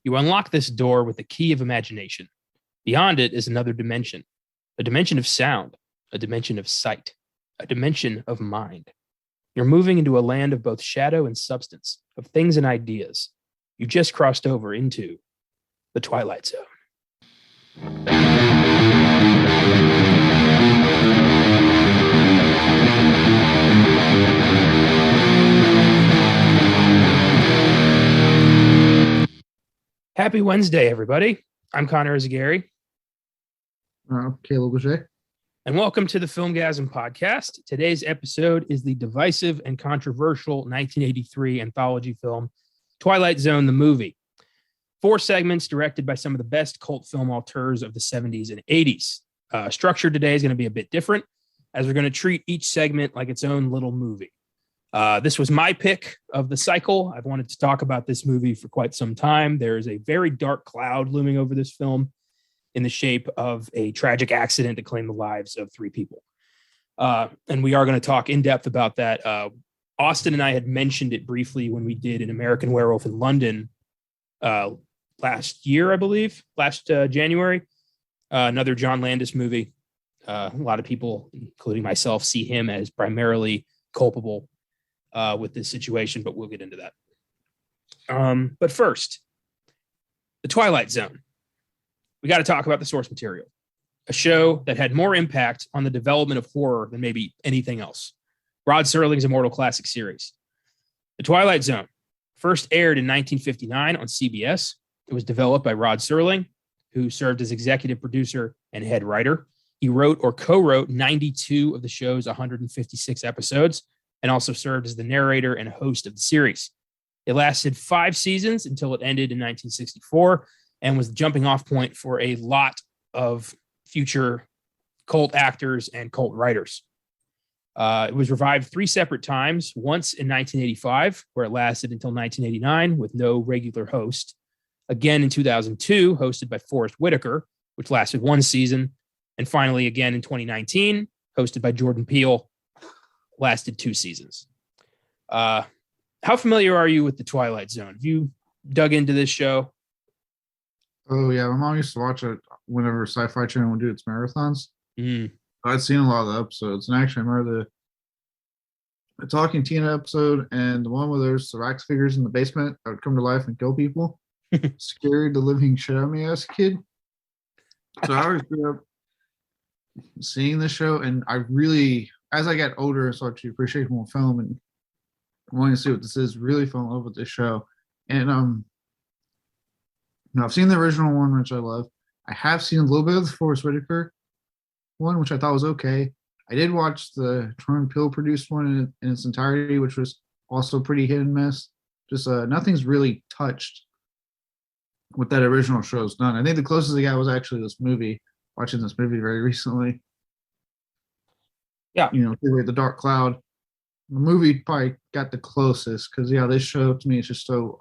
You unlock this door with the key of imagination. Beyond it is another dimension, a dimension of sound, a dimension of sight, a dimension of mind. You're moving into a land of both shadow and substance, of things and ideas. You just crossed over into the Twilight Zone. Happy Wednesday, everybody. I'm Connor Eyzaguirre. Caleb Boucher. And welcome to the Filmgazm podcast. Today's episode is the divisive and controversial 1983 anthology film, Twilight Zone, the movie. 4 segments directed by some of the best cult film auteurs of the 70s and 80s. Structure today is going to be a bit different, as we're going to treat each segment like its own little movie. This was my pick of the cycle. I've wanted to talk about this movie for quite some time. There is a very dark cloud looming over this film in the shape of a tragic accident that claimed the lives of 3 people. And we are going to talk in depth about that. Austin and I had mentioned it briefly when we did an American Werewolf in London last year, I believe, last January. Another John Landis movie. A lot of people, including myself, see him as primarily culpable with this situation, but we'll get into that. But first, the Twilight Zone. We got to talk about the source material, a show that had more impact on the development of horror than maybe anything else. Rod Serling's immortal classic series. The Twilight Zone first aired in 1959 on CBS. It was developed by Rod Serling, who served as executive producer and head writer. He wrote or co-wrote 92 of the show's 156 episodes, and also served as the narrator and host of the series. It lasted 5 seasons until it ended in 1964 and was the jumping off point for a lot of future cult actors and cult writers. It was revived 3 separate times, once in 1985, where it lasted until 1989 with no regular host. Again in 2002, hosted by Forrest Whitaker, which lasted 1 season. And finally, again in 2019, hosted by Jordan Peele, lasted 2 seasons. How familiar are you with the Twilight Zone? Have you dug into this show? Oh, yeah. My mom used to watch it whenever Sci-Fi Channel would do its marathons. I'd seen a lot of the episodes. And actually, I remember the Talking Tina episode and the one where there's the wax figures in the basement that would come to life and kill people. Scared the living shit out of me as a kid. So I always grew up seeing this show, and I really, as I got older, I started to appreciate more film and wanting to see what this is, really fell in love with this show. And I've seen the original one, which I love. I have seen a little bit of the Forrest Whitaker one, which I thought was okay. I did watch the Jordan Peele produced one in its entirety, which was also pretty hit and miss. Just nothing's really touched what that original show's done. I think the closest I got was actually this movie, watching this movie very recently. Yeah. The Dark Cloud. The movie probably got the closest because, yeah, this show to me is just so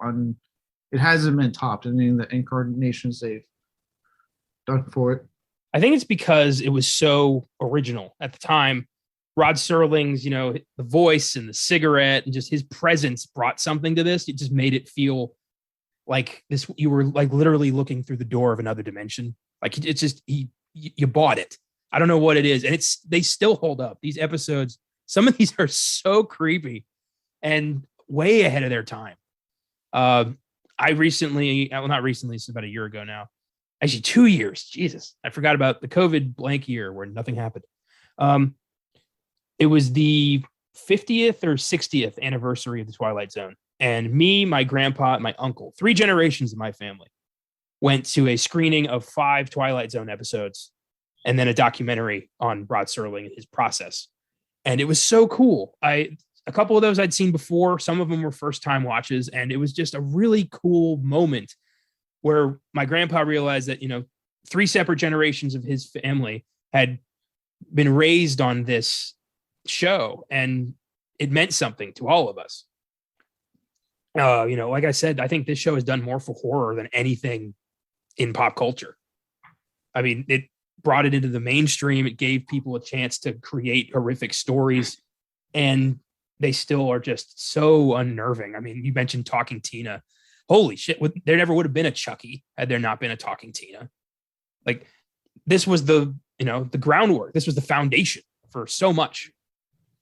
it hasn't been topped in any of the incarnations they've done for it. I think it's because it was so original at the time. Rod Serling's, the voice and the cigarette and just his presence brought something to this. It just made it feel like this. You were like literally looking through the door of another dimension. Like it's just you bought it. I don't know what it is, and they still hold up. These episodes, some of these are so creepy and way ahead of their time. I recently, well, not recently, it's about a year ago now. Actually, 2 years. Jesus, I forgot about the COVID blank year where nothing happened. It was the 50th or 60th anniversary of the Twilight Zone. And me, my grandpa, and my uncle, 3 generations of my family, went to a screening of 5 Twilight Zone episodes and then a documentary on Rod Serling and his process. And it was so cool. A couple of those I'd seen before. Some of them were first-time watches, and it was just a really cool moment where my grandpa realized that, 3 separate generations of his family had been raised on this show, and it meant something to all of us. Like I said, I think this show has done more for horror than anything in pop culture. I mean, it brought it into the mainstream. It gave people a chance to create horrific stories, and they still are just so unnerving. I mean, you mentioned Talking Tina. holy shit, there never would have been a Chucky had there not been a talking Tina. Like, this was the groundwork. This was the foundation for so much.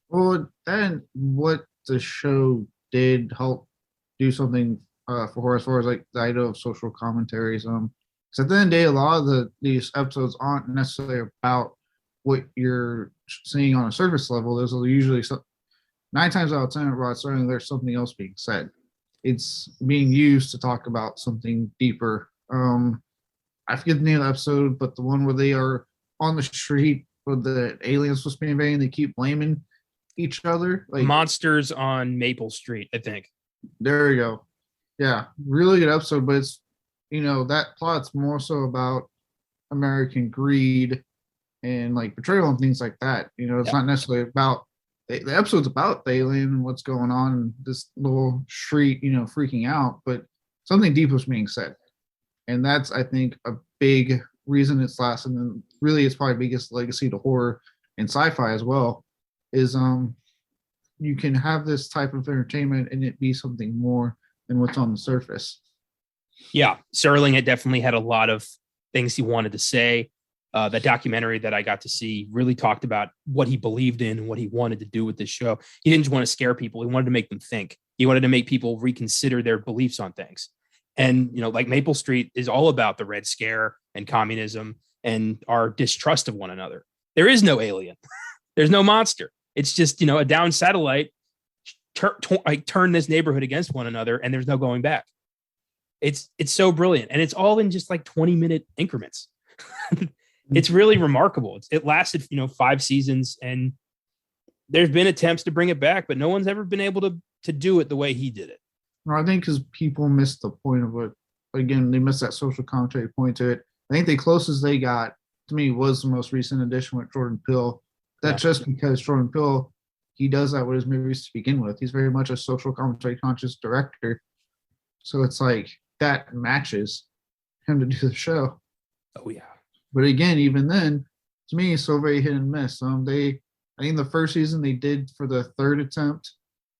Well, then what the show did help do something for horror as far as like the idea of social commentaries. Because at the end of the day, a lot of these episodes aren't necessarily about what you're seeing on a surface level. There's usually 9 times out of 10, Rod, certainly there's something else being said. It's being used to talk about something deeper. I forget the name of the episode, but the one where they are on the street where the aliens supposed to be invading, they keep blaming each other. Like Monsters on Maple Street, I think. There you go. Yeah, really good episode, but it's, that plot's more so about American greed and like betrayal and things like that. It's not necessarily about the episode's about the alien and what's going on in this little street, freaking out, but something deep was being said. And that's, I think, a big reason it's lasted, and really it's probably biggest legacy to horror and sci-fi as well, is you can have this type of entertainment and it be something more than what's on the surface. Yeah, Serling had definitely had a lot of things he wanted to say. The documentary that I got to see really talked about what he believed in and what he wanted to do with this show. He didn't just want to scare people. He wanted to make them think. He wanted to make people reconsider their beliefs on things. And, like Maple Street is all about the Red Scare and communism and our distrust of one another. There is no alien. There's no monster. It's just, a down satellite turn this neighborhood against one another, and there's no going back. It's so brilliant. And it's all in just like 20-minute increments. It's really remarkable. It lasted, 5 seasons, and there's been attempts to bring it back, but no one's ever been able to do it the way he did it. No, I think because people missed the point of it. Again, they missed that social commentary point to it. I think the closest they got to me was the most recent edition with Jordan Peele. That's just because Jordan Peele, he does that with his movies to begin with. He's very much a social commentary conscious director. So it's like that matches him to do the show. Oh, yeah. But again, even then, to me, it's so very hit and miss. I think the first season they did for the third attempt,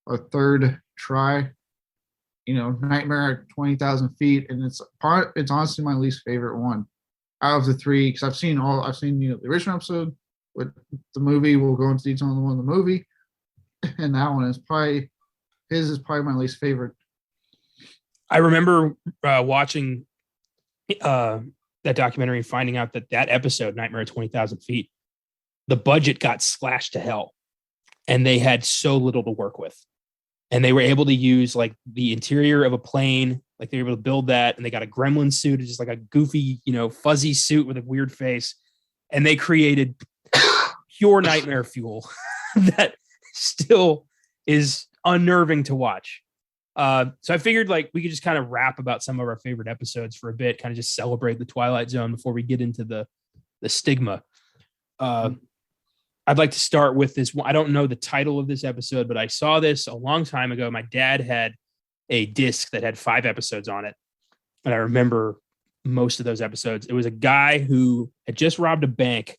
or third try, Nightmare at 20,000 feet, and it's honestly my least favorite one out of the 3, because I've seen the original episode with the movie. We'll go into detail on the one in the movie, and that one is probably my least favorite. I remember watching that documentary and finding out that episode, Nightmare at 20,000 feet, the budget got slashed to hell, and they had so little to work with. And they were able to use like the interior of a plane, like they were able to build that, and they got a gremlin suit, just like a goofy, fuzzy suit with a weird face, and they created pure nightmare fuel that still is unnerving to watch. So I figured like we could just kind of rap about some of our favorite episodes for a bit, kind of just celebrate the Twilight Zone before we get into the stigma. I'd like to start with this one. I don't know the title of this episode, but I saw this a long time ago. My dad had a disc that had 5 episodes on it, and I remember most of those episodes. It was a guy who had just robbed a bank,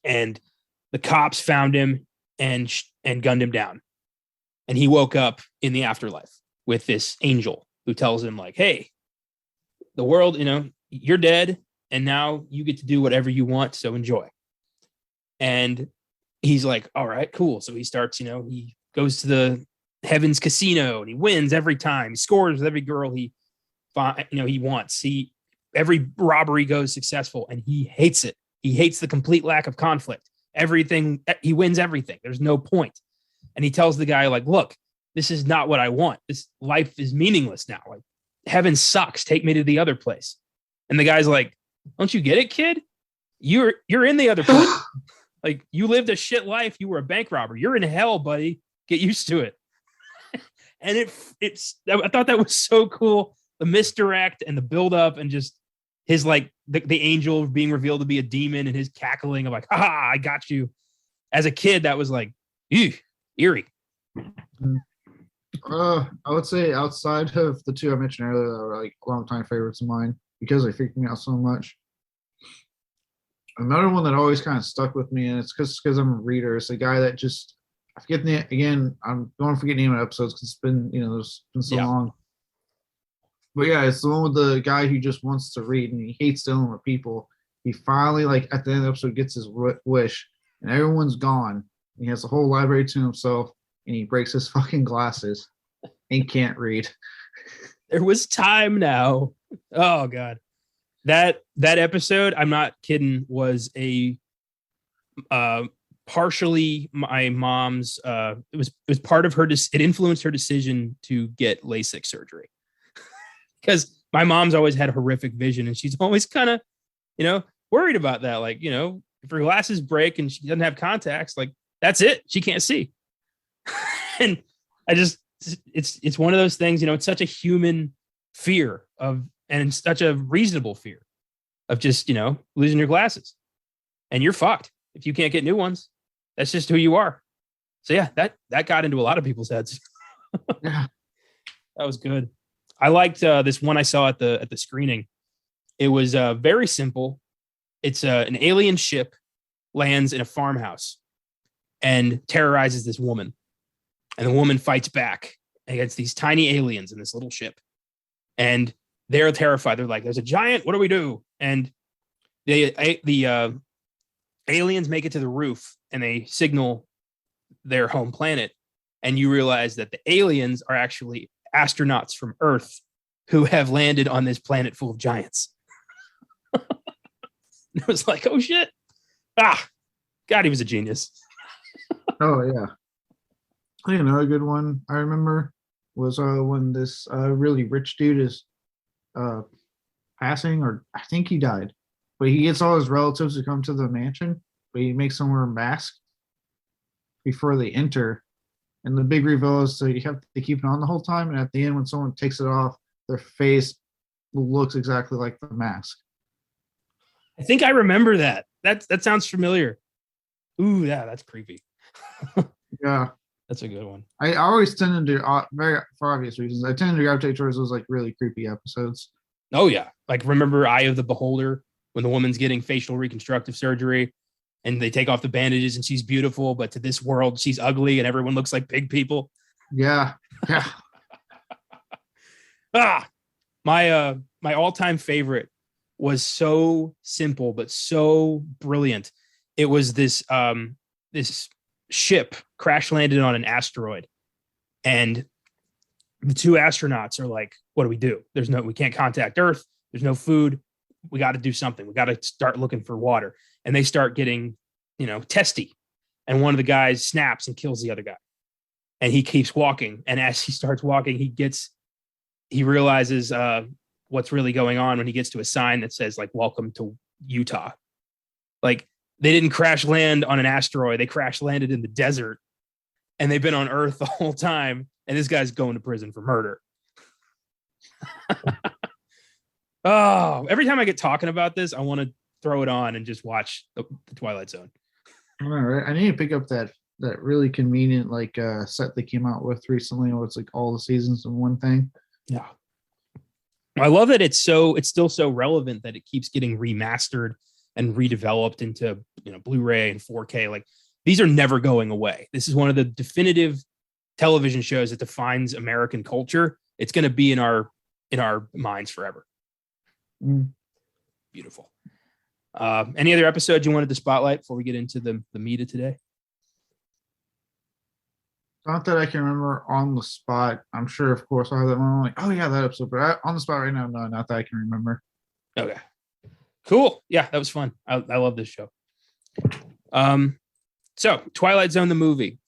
and the cops found him and gunned him down. And he woke up in the afterlife with this angel who tells him like, hey, the world, you're dead, and now you get to do whatever you want. So enjoy. And he's like, all right, cool. So he starts, he goes to the Heaven's Casino and he wins every time. He scores with every girl he wants. Every robbery goes successful, and he hates it. He hates the complete lack of conflict. He wins everything. There's no point. And he tells the guy like, look, this is not what I want. This life is meaningless now. Like, heaven sucks. Take me to the other place. And the guy's like, don't you get it, kid? You're in the other place. Like, you lived a shit life. You were a bank robber. You're in hell, buddy. Get used to it. And I thought that was so cool. The misdirect and the buildup, and just his like the angel being revealed to be a demon, and his cackling of like, ha, I got you. As a kid, that was like, eerie. I would say outside of the 2 I mentioned earlier that were like longtime favorites of mine because they freaked me out so much. Another one that always kind of stuck with me, and it's because I'm a reader. It's a guy that just, I forget the again. I'm going to forget the name of episodes because it's been there's been so long. But yeah, it's the one with the guy who just wants to read and he hates dealing with people. He finally, like at the end of the episode, gets his wish, and everyone's gone. He has the whole library to himself, and he breaks his fucking glasses and can't read. There was time now. Oh god, that episode, I'm not kidding, was a partially my mom's. It was part of her. It influenced her decision to get LASIK surgery because my mom's always had horrific vision, and she's always kind of, worried about that. Like, if her glasses break and she doesn't have contacts, like that's it. She can't see. And it's one of those things, it's such a human fear and it's such a reasonable fear of just, losing your glasses, and you're fucked if you can't get new ones. That's just who you are. So yeah, that got into a lot of people's heads. Yeah. That was good. I liked this one I saw at the screening. It was very simple. It's an alien ship lands in a farmhouse and terrorizes this woman. And the woman fights back against these tiny aliens in this little ship. And they're terrified. They're like, there's a giant. What do we do? And the aliens make it to the roof and they signal their home planet. And you realize that the aliens are actually astronauts from Earth who have landed on this planet full of giants. It was like, oh shit. God, he was a genius. Oh yeah. A good one I remember was when this really rich dude is passing, or I think he died, but he gets all his relatives to come to the mansion, but he makes them wear a mask before they enter. And the big reveal is so you have to keep it on the whole time, and at the end when someone takes it off, their face looks exactly like the mask. I think I remember that. That sounds familiar. Ooh, yeah, that's creepy. Yeah. That's a good one. I always tend to do, for obvious reasons, I tend to gravitate towards those like really creepy episodes. Oh yeah. Like remember Eye of the Beholder when the woman's getting facial reconstructive surgery and they take off the bandages and she's beautiful, but to this world she's ugly and everyone looks like pig people. Yeah. Yeah. My all-time favorite was so simple but so brilliant. It was this ship crash landed on an asteroid, and the two astronauts are like, what do we do? We can't contact Earth. There's no food. We got to do something. We got to start looking for water. And they start getting, testy. And one of the guys snaps and kills the other guy. And he keeps walking. And as he starts walking, he realizes what's really going on when he gets to a sign that says like, welcome to Utah. Like, they didn't crash land on an asteroid. They crash landed in the desert, and they've been on Earth the whole time. And this guy's going to prison for murder. Oh, every time I get talking about this, I want to throw it on and just watch the Twilight Zone. All right. I need to pick up that really convenient set they came out with recently where it's like all the seasons in one thing. Yeah. I love that it's still so relevant that it keeps getting remastered and redeveloped into Blu-ray and 4K. Like, these are never going away. This is one of the definitive television shows that defines American culture. It's going to be in our minds forever. Beautiful. Any other episodes you wanted to spotlight before we get into the meat of today? Not that I can remember on the spot. I'm sure, of course, I'll have that one. I'm like, oh yeah, that episode. But on the spot right now, no, not that I can remember. Okay. Cool. Yeah, that was fun. I love this show. So Twilight Zone, the movie,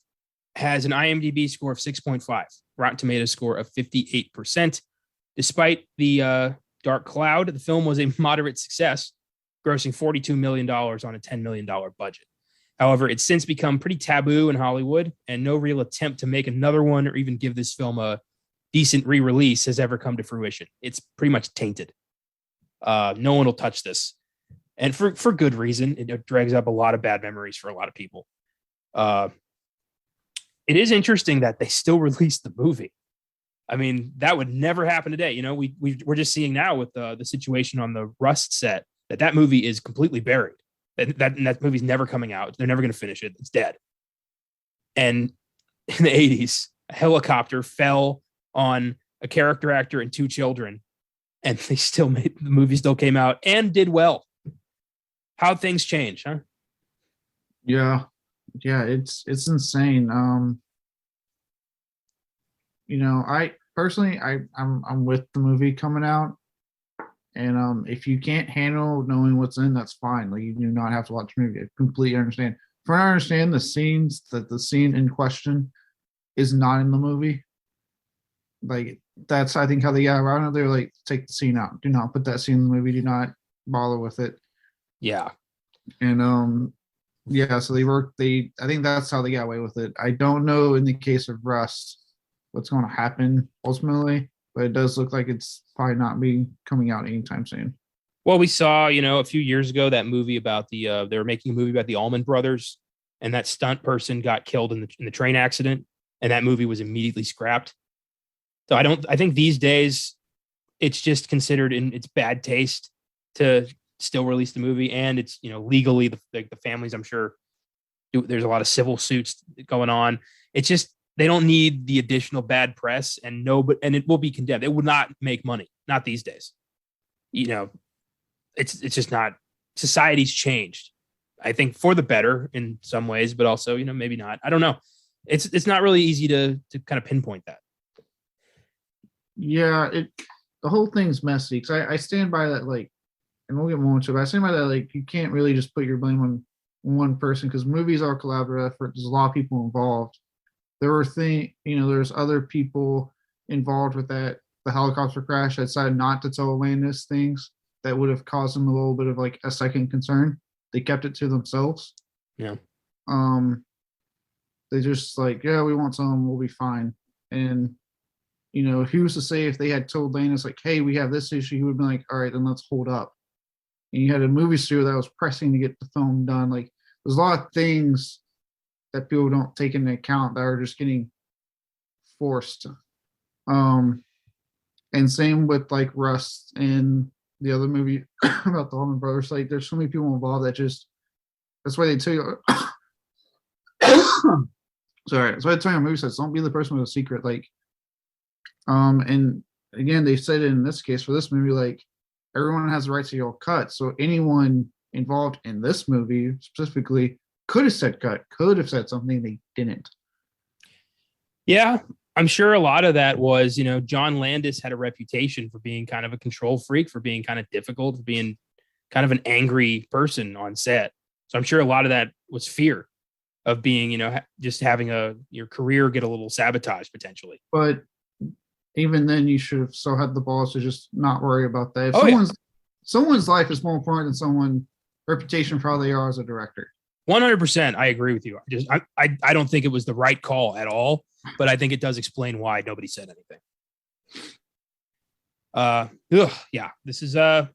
has an IMDb score of 6.5, Rotten Tomatoes score of 58%. Despite the dark cloud, the film was a moderate success, grossing $42 million on a $10 million budget. However, it's since become pretty taboo in Hollywood, and no real attempt to make another one or even give this film a decent re-release has ever come to fruition. It's pretty much tainted. No one will touch this. And for good reason. It drags up a lot of bad memories for a lot of people. It is interesting that they still released the movie. I mean, that would never happen today. We're just seeing now with the situation on the Rust set that movie is completely buried. That movie's never coming out. They're never going to finish it. It's dead. And in the 80s, a helicopter fell on a character actor and two children and they still made the movie, still came out and did well. How things change, huh? Yeah, it's insane. I personally, I'm with the movie coming out, and if you can't handle knowing what's in, that's fine. Like, you do not have to watch the movie. I completely understand. If I understand the scene in question is not in the movie, like, that's, I think, how they got around it. They're like, take the scene out. Do not put that scene in the movie. Do not bother with it. Yeah. And yeah, so I think that's how they got away with it. I don't know in the case of Rust what's going to happen ultimately, but it does look like it's probably not be coming out anytime soon. Well, we saw, a few years ago, that movie about they were making a movie about the Allman Brothers, and that stunt person got killed in the train accident, and that movie was immediately scrapped. So I think these days it's just considered in its bad taste to still release the movie, and it's, legally the families, I'm sure, there's a lot of civil suits going on. It's just, they don't need the additional bad press, and it will be condemned. It would not make money, not these days. It's just not. Society's changed, I think, for the better in some ways, but also, maybe not. I don't know. It's not really easy to kind of pinpoint that. Yeah, the whole thing's messy, because I stand by that, like, and we'll get more into it, but I stand by that, like, you can't really just put your blame on one person, because movies are a collaborative effort. There's a lot of people involved. There were there's other people involved with that, the helicopter crash, that decided not to tell Landis things that would have caused them a little bit of, like, a second concern. They kept it to themselves. Yeah. They just, like, yeah, we won't tell them, we'll be fine. And who's to say if they had told Landis, like, hey, we have this issue, he would have been like, all right, then let's hold up. And you had a movie studio that was pressing to get the film done. Like, there's a lot of things that people don't take into account that are just getting forced. And same with, like, Rust and the other movie about the Allman Brothers. Like, there's so many people involved that that's why they tell you. Sorry, that's why they tell you on movie sets, don't be the person with a secret. Like, and again, they said it in this case for this movie, like, everyone has the right to yell cut. So anyone involved in this movie specifically could have said cut, could have said something, they didn't. Yeah, I'm sure a lot of that was, John Landis had a reputation for being kind of a control freak, for being kind of difficult, for being kind of an angry person on set. So I'm sure a lot of that was fear of being, just having your career get a little sabotaged potentially. But even then, you should have still had the balls to just not worry about that. If someone's life is more important than someone's reputation for how they are as a director. 100%, I agree with you. I don't think it was the right call at all, but I think it does explain why nobody said anything. Yeah, this is a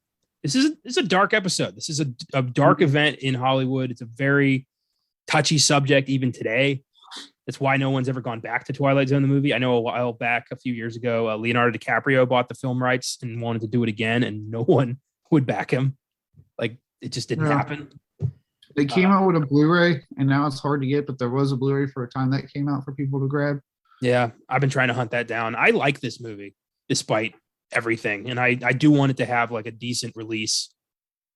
dark episode. This is a dark event in Hollywood. It's a very touchy subject even today. That's why no one's ever gone back to Twilight Zone, the movie. I know a while back, a few years ago, Leonardo DiCaprio bought the film rights and wanted to do it again, and no one would back him. Like, it just didn't happen. They came out with a Blu-ray, and now it's hard to get, but there was a Blu-ray for a time that came out for people to grab. Yeah, I've been trying to hunt that down. I like this movie despite everything, and I do want it to have, like, a decent release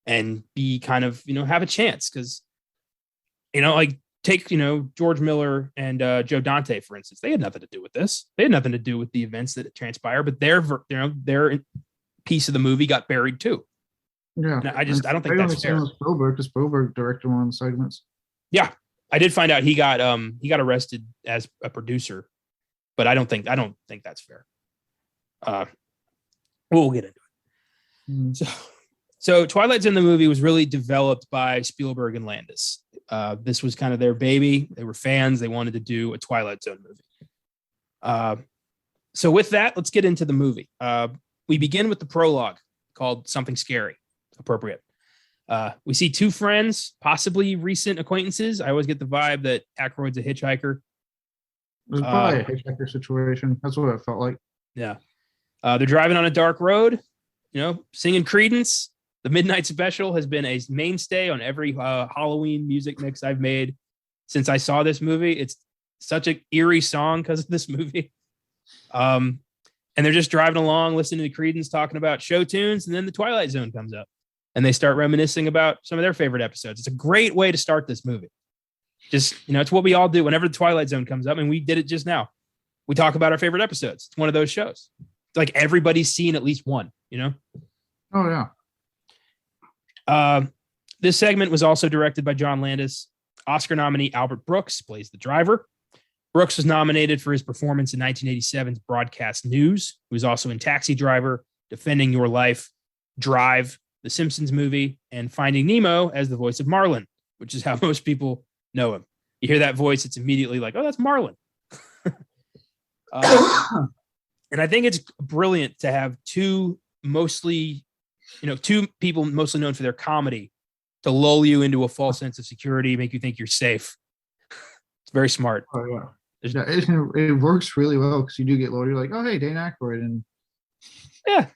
and be kind of, have a chance, because, like, take, George Miller and Joe Dante, for instance. They had nothing to do with this. They had nothing to do with the events that transpire, but their piece of the movie got buried too. Yeah, and I don't think that's fair. Spielberg, because Spielberg directed one of the segments. Yeah, I did find out he got arrested as a producer, but I don't think that's fair. We'll get into it. So Twilight Zone, the movie, was really developed by Spielberg and Landis. This was kind of their baby. They were fans. They wanted to do a Twilight Zone movie. So with that, let's get into the movie. We begin with the prologue called Something Scary. Appropriate. We see two friends, possibly recent acquaintances. I always get the vibe that Aykroyd's a hitchhiker. It was probably a hitchhiker situation. That's what it felt like. Yeah. They're driving on a dark road, singing Creedence. The Midnight Special has been a mainstay on every Halloween music mix I've made since I saw this movie. It's such an eerie song because of this movie. And they're just driving along, listening to Creedence talking about show tunes, and then the Twilight Zone comes up, and they start reminiscing about some of their favorite episodes. It's a great way to start this movie. Just, it's what we all do whenever the Twilight Zone comes up, and we did it just now. We talk about our favorite episodes. It's one of those shows. It's like everybody's seen at least one, Oh, yeah. This segment was also directed by John Landis. Oscar nominee Albert Brooks plays the driver. Brooks was nominated for his performance in 1987's Broadcast News. He was also in Taxi Driver, Defending Your Life, Drive, The Simpsons Movie, and Finding Nemo as the voice of Marlin, which is how most people know him. You hear that voice, it's immediately like, oh, that's Marlin. And I think it's brilliant to have two people mostly known for their comedy to lull you into a false sense of security, make you think you're safe. It's very smart. Oh, yeah. It works really well because you do get low. You're like, oh, hey, Dan Aykroyd. And yeah,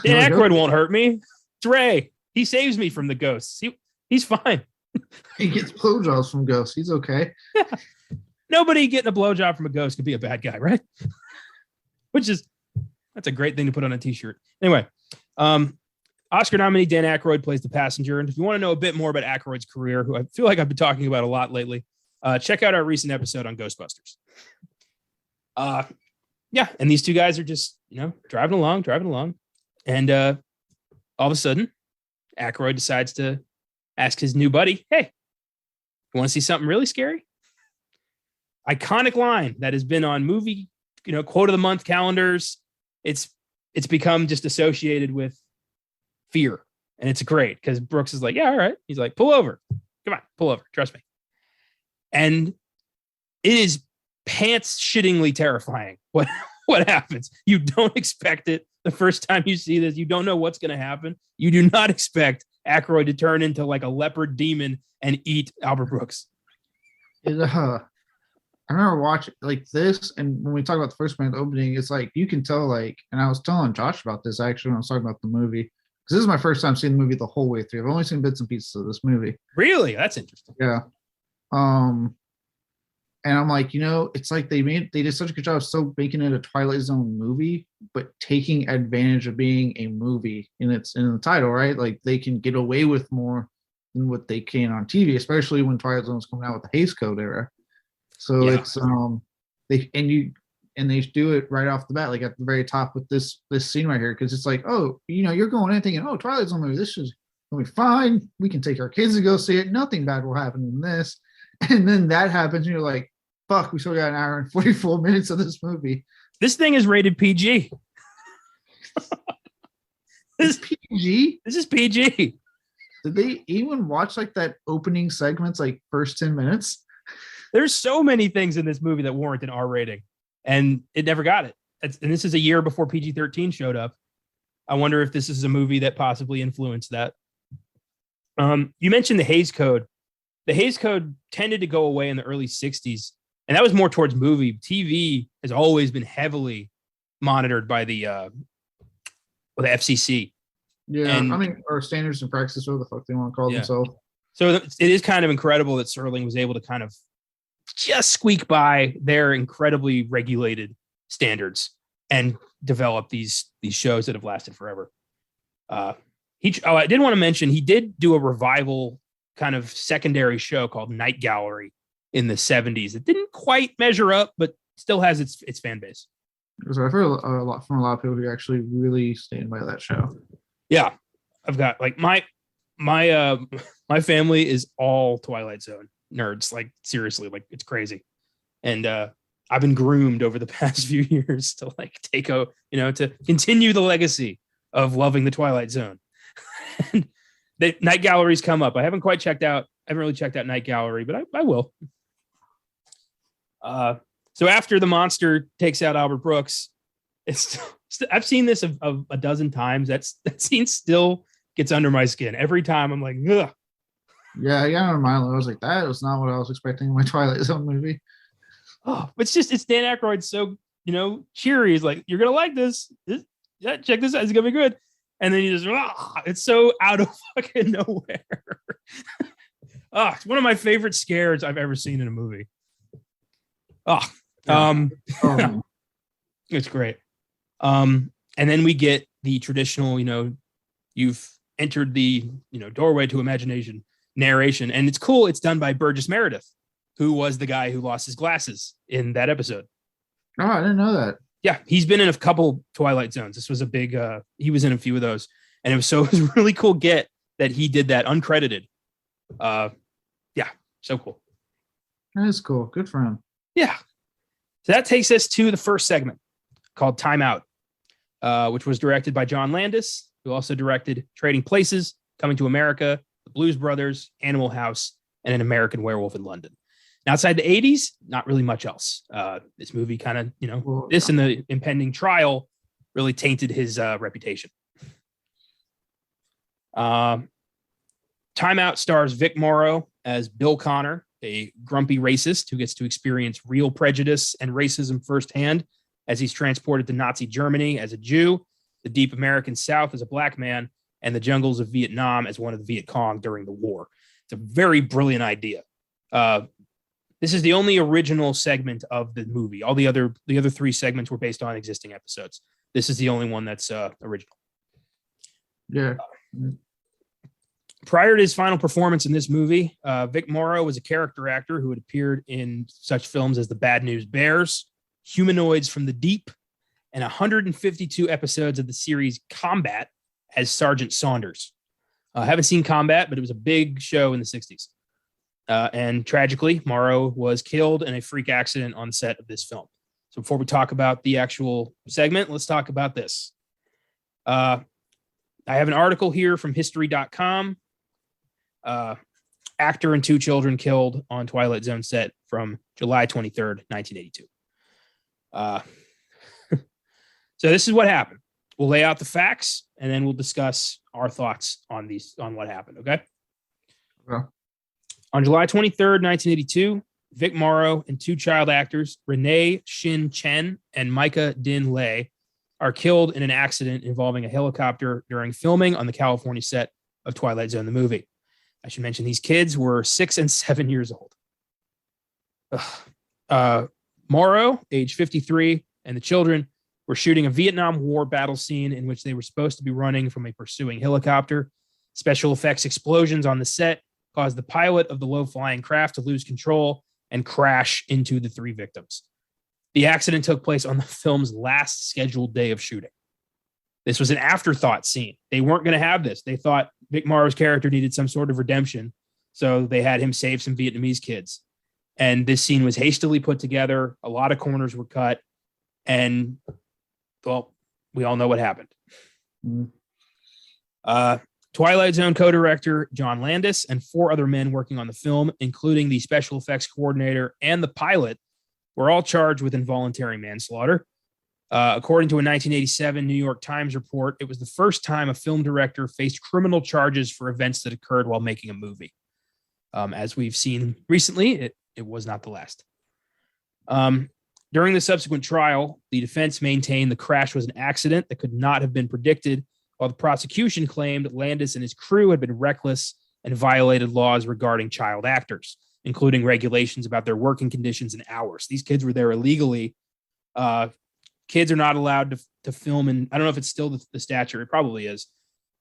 Dan Aykroyd won't hurt me. It's Ray. He saves me from the ghosts. He's fine. He gets blowjobs from ghosts. He's okay. Yeah. Nobody getting a blowjob from a ghost could be a bad guy, right? That's a great thing to put on a t-shirt. Anyway, Oscar nominee Dan Aykroyd plays the passenger. And if you want to know a bit more about Aykroyd's career, who I feel like I've been talking about a lot lately, check out our recent episode on Ghostbusters. And these two guys are just, driving along. And all of a sudden, Aykroyd decides to ask his new buddy, hey, you want to see something really scary? Iconic line that has been on movie, quote of the month calendars. It's become just associated with fear. And it's great because Brooks is like, yeah, all right. He's like, pull over. Come on, pull over. Trust me. And it is pants shittingly terrifying. What happens? You don't expect it the first time you see this. You don't know what's going to happen. You do not expect Aykroyd to turn into like a leopard demon and eat Albert Brooks. I remember watching like this, and when we talk about the first minute opening, it's like you can tell, like, and I was telling Josh about this actually when I was talking about the movie, because this is my first time seeing the movie the whole way through. I've only seen bits and pieces of this movie. Really? That's interesting. Yeah. And I'm like, it's like they did such a good job of still making it a Twilight Zone movie, but taking advantage of being a movie in the title, right? Like they can get away with more than what they can on TV, especially when Twilight Zone's coming out with the Hays Code era. So yeah. It's they do it right off the bat, like at the very top with this scene right here, because it's like, oh, you're going in thinking, oh, Twilight Zone movie, this is gonna be fine. We can take our kids to go see it. Nothing bad will happen in this. And then that happens, and you're like, fuck, we still got an hour and 44 minutes of this movie. This thing is rated PG. This PG? This is PG. Did they even watch like that opening segments, like first 10 minutes? There's so many things in this movie that warrant an R rating, and it never got it. And this is a year before PG-13 showed up. I wonder if this is a movie that possibly influenced that. You mentioned the Hays Code. The Hays Code tended to go away in the early 60s, and that was more towards movie. TV has always been heavily monitored by the FCC. Yeah, or standards and practices, whatever the fuck they want to call themselves. So it is kind of incredible that Serling was able to kind of just squeak by their incredibly regulated standards and develop these shows that have lasted forever. I did want to mention he did do a revival kind of secondary show called Night Gallery in the 70s. It didn't quite measure up, but still has its fan base. So I've heard a lot from a lot of people who actually really stand by that show. Yeah, I've got like my family is all Twilight Zone nerds. Like seriously, like it's crazy. And I've been groomed over the past few years to like to continue the legacy of loving the Twilight Zone. And the Night Galleries come up. I haven't really checked out Night Gallery, but I will. So after the monster takes out Albert Brooks, I've seen this a dozen times. That scene still gets under my skin every time. I'm like, ugh. Yeah, I got on my line. I was like, that was not what I was expecting in my Twilight Zone movie. Oh, but it's Dan Aykroyd so cheery. He's like, you're gonna like this. Yeah, check this out. It's gonna be good. And then you just, it's so out of fucking nowhere. It's one of my favorite scares I've ever seen in a movie. It's great. And then we get the traditional, you've entered the, doorway to imagination narration. And it's cool. It's done by Burgess Meredith, who was the guy who lost his glasses in that episode. Oh, I didn't know that. Yeah, he's been in a couple Twilight Zones. This was a big, he was in a few of those. And it was really cool that he did that uncredited. Yeah, so cool. That is cool. Good for him. Yeah. So that takes us to the first segment called Timeout, which was directed by John Landis, who also directed Trading Places, Coming to America, The Blues Brothers, Animal House, and An American Werewolf in London. And outside the 80s, not really much else. This movie kind of, this and the impending trial really tainted his reputation. Timeout stars Vic Morrow as Bill Connor, a grumpy racist who gets to experience real prejudice and racism firsthand as he's transported to Nazi Germany as a Jew, the deep American South as a black man, and the jungles of Vietnam as one of the Viet Cong during the war. It's a very brilliant idea. This is the only original segment of the movie. All the other three segments were based on existing episodes. This is the only one that's original. Yeah. Prior to his final performance in this movie, Vic Morrow was a character actor who had appeared in such films as The Bad News Bears, Humanoids from the Deep, and 152 episodes of the series Combat as Sergeant Saunders. I haven't seen Combat, but it was a big show in the 60s. And tragically, Morrow was killed in a freak accident on set of this film. So before we talk about the actual segment, let's talk about this. I have an article here from history.com. Actor and two children killed on Twilight Zone set from July 23rd, 1982. So this is what happened. We'll lay out the facts and then we'll discuss our thoughts on what happened. Okay. On July 23rd, 1982, Vic Morrow and two child actors, Renee Shin Chen and Micah Din Lei, are killed in an accident involving a helicopter during filming on the California set of Twilight Zone, the movie. I should mention these kids were 6 and 7 years old. Morrow, age 53, and the children were shooting a Vietnam War battle scene in which they were supposed to be running from a pursuing helicopter. Special effects explosions on the set caused the pilot of the low-flying craft to lose control and crash into the three victims. The accident took place on the film's last scheduled day of shooting. This was an afterthought scene. They weren't going to have this. They thought Vic Morrow's character needed some sort of redemption, so they had him save some Vietnamese kids. And this scene was hastily put together. A lot of corners were cut. And, well, we all know what happened. Twilight Zone co-director John Landis and 4 other men working on the film, including the special effects coordinator and the pilot, were all charged with involuntary manslaughter. According to a 1987 New York Times report, it was the first time a film director faced criminal charges for events that occurred while making a movie. As we've seen recently, it was not the last. During the subsequent trial, the defense maintained the crash was an accident that could not have been predicted, while the prosecution claimed Landis and his crew had been reckless and violated laws regarding child actors, including regulations about their working conditions and hours. These kids were there illegally. Kids are not allowed to film, and I don't know if it's still the statute. It probably is,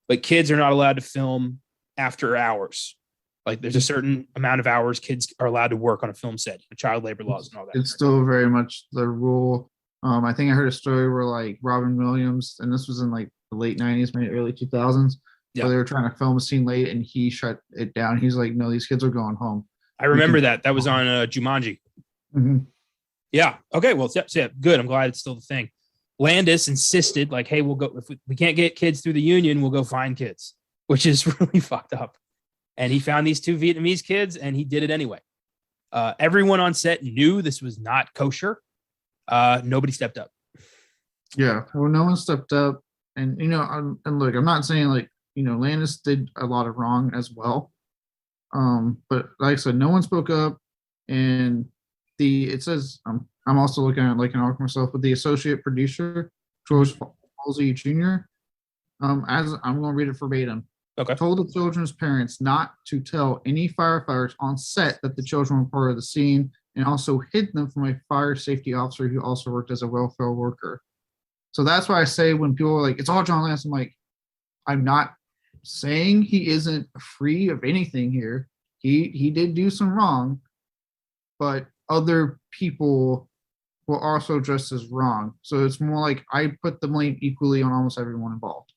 but kids are not allowed to film after hours. Like there's a certain amount of hours kids are allowed to work on a film set, child labor laws and all that. It's still very much the rule. I think I heard a story where like Robin Williams, and this was in like the late 90s, maybe early 2000s, where they were trying to film a scene late and he shut it down. He's like, no, these kids are going home. I remember that. That was on Jumanji. Mm-hmm. Yeah. Okay. Well, yeah, good. I'm glad it's still the thing. Landis insisted, like, hey, we'll go, if we can't get kids through the union, we'll go find kids, which is really fucked up. And he found these 2 Vietnamese kids and he did it anyway. Everyone on set knew this was not kosher. Nobody stepped up. Yeah. Well, no one stepped up. And, and look, I'm not saying like, Landis did a lot of wrong as well. But like I said, no one spoke up. And it says, I'm also looking at like an article myself with the associate producer, George Halsey Jr. As I'm going to read it verbatim. Okay. Told the children's parents not to tell any firefighters on set that the children were part of the scene, and also hid them from a fire safety officer who also worked as a welfare worker. So that's why I say when people are like, it's all John Landis, I'm like, I'm not saying he isn't free of anything here. He did do some wrong, but other people were also just as wrong. So it's more like I put the blame equally on almost everyone involved.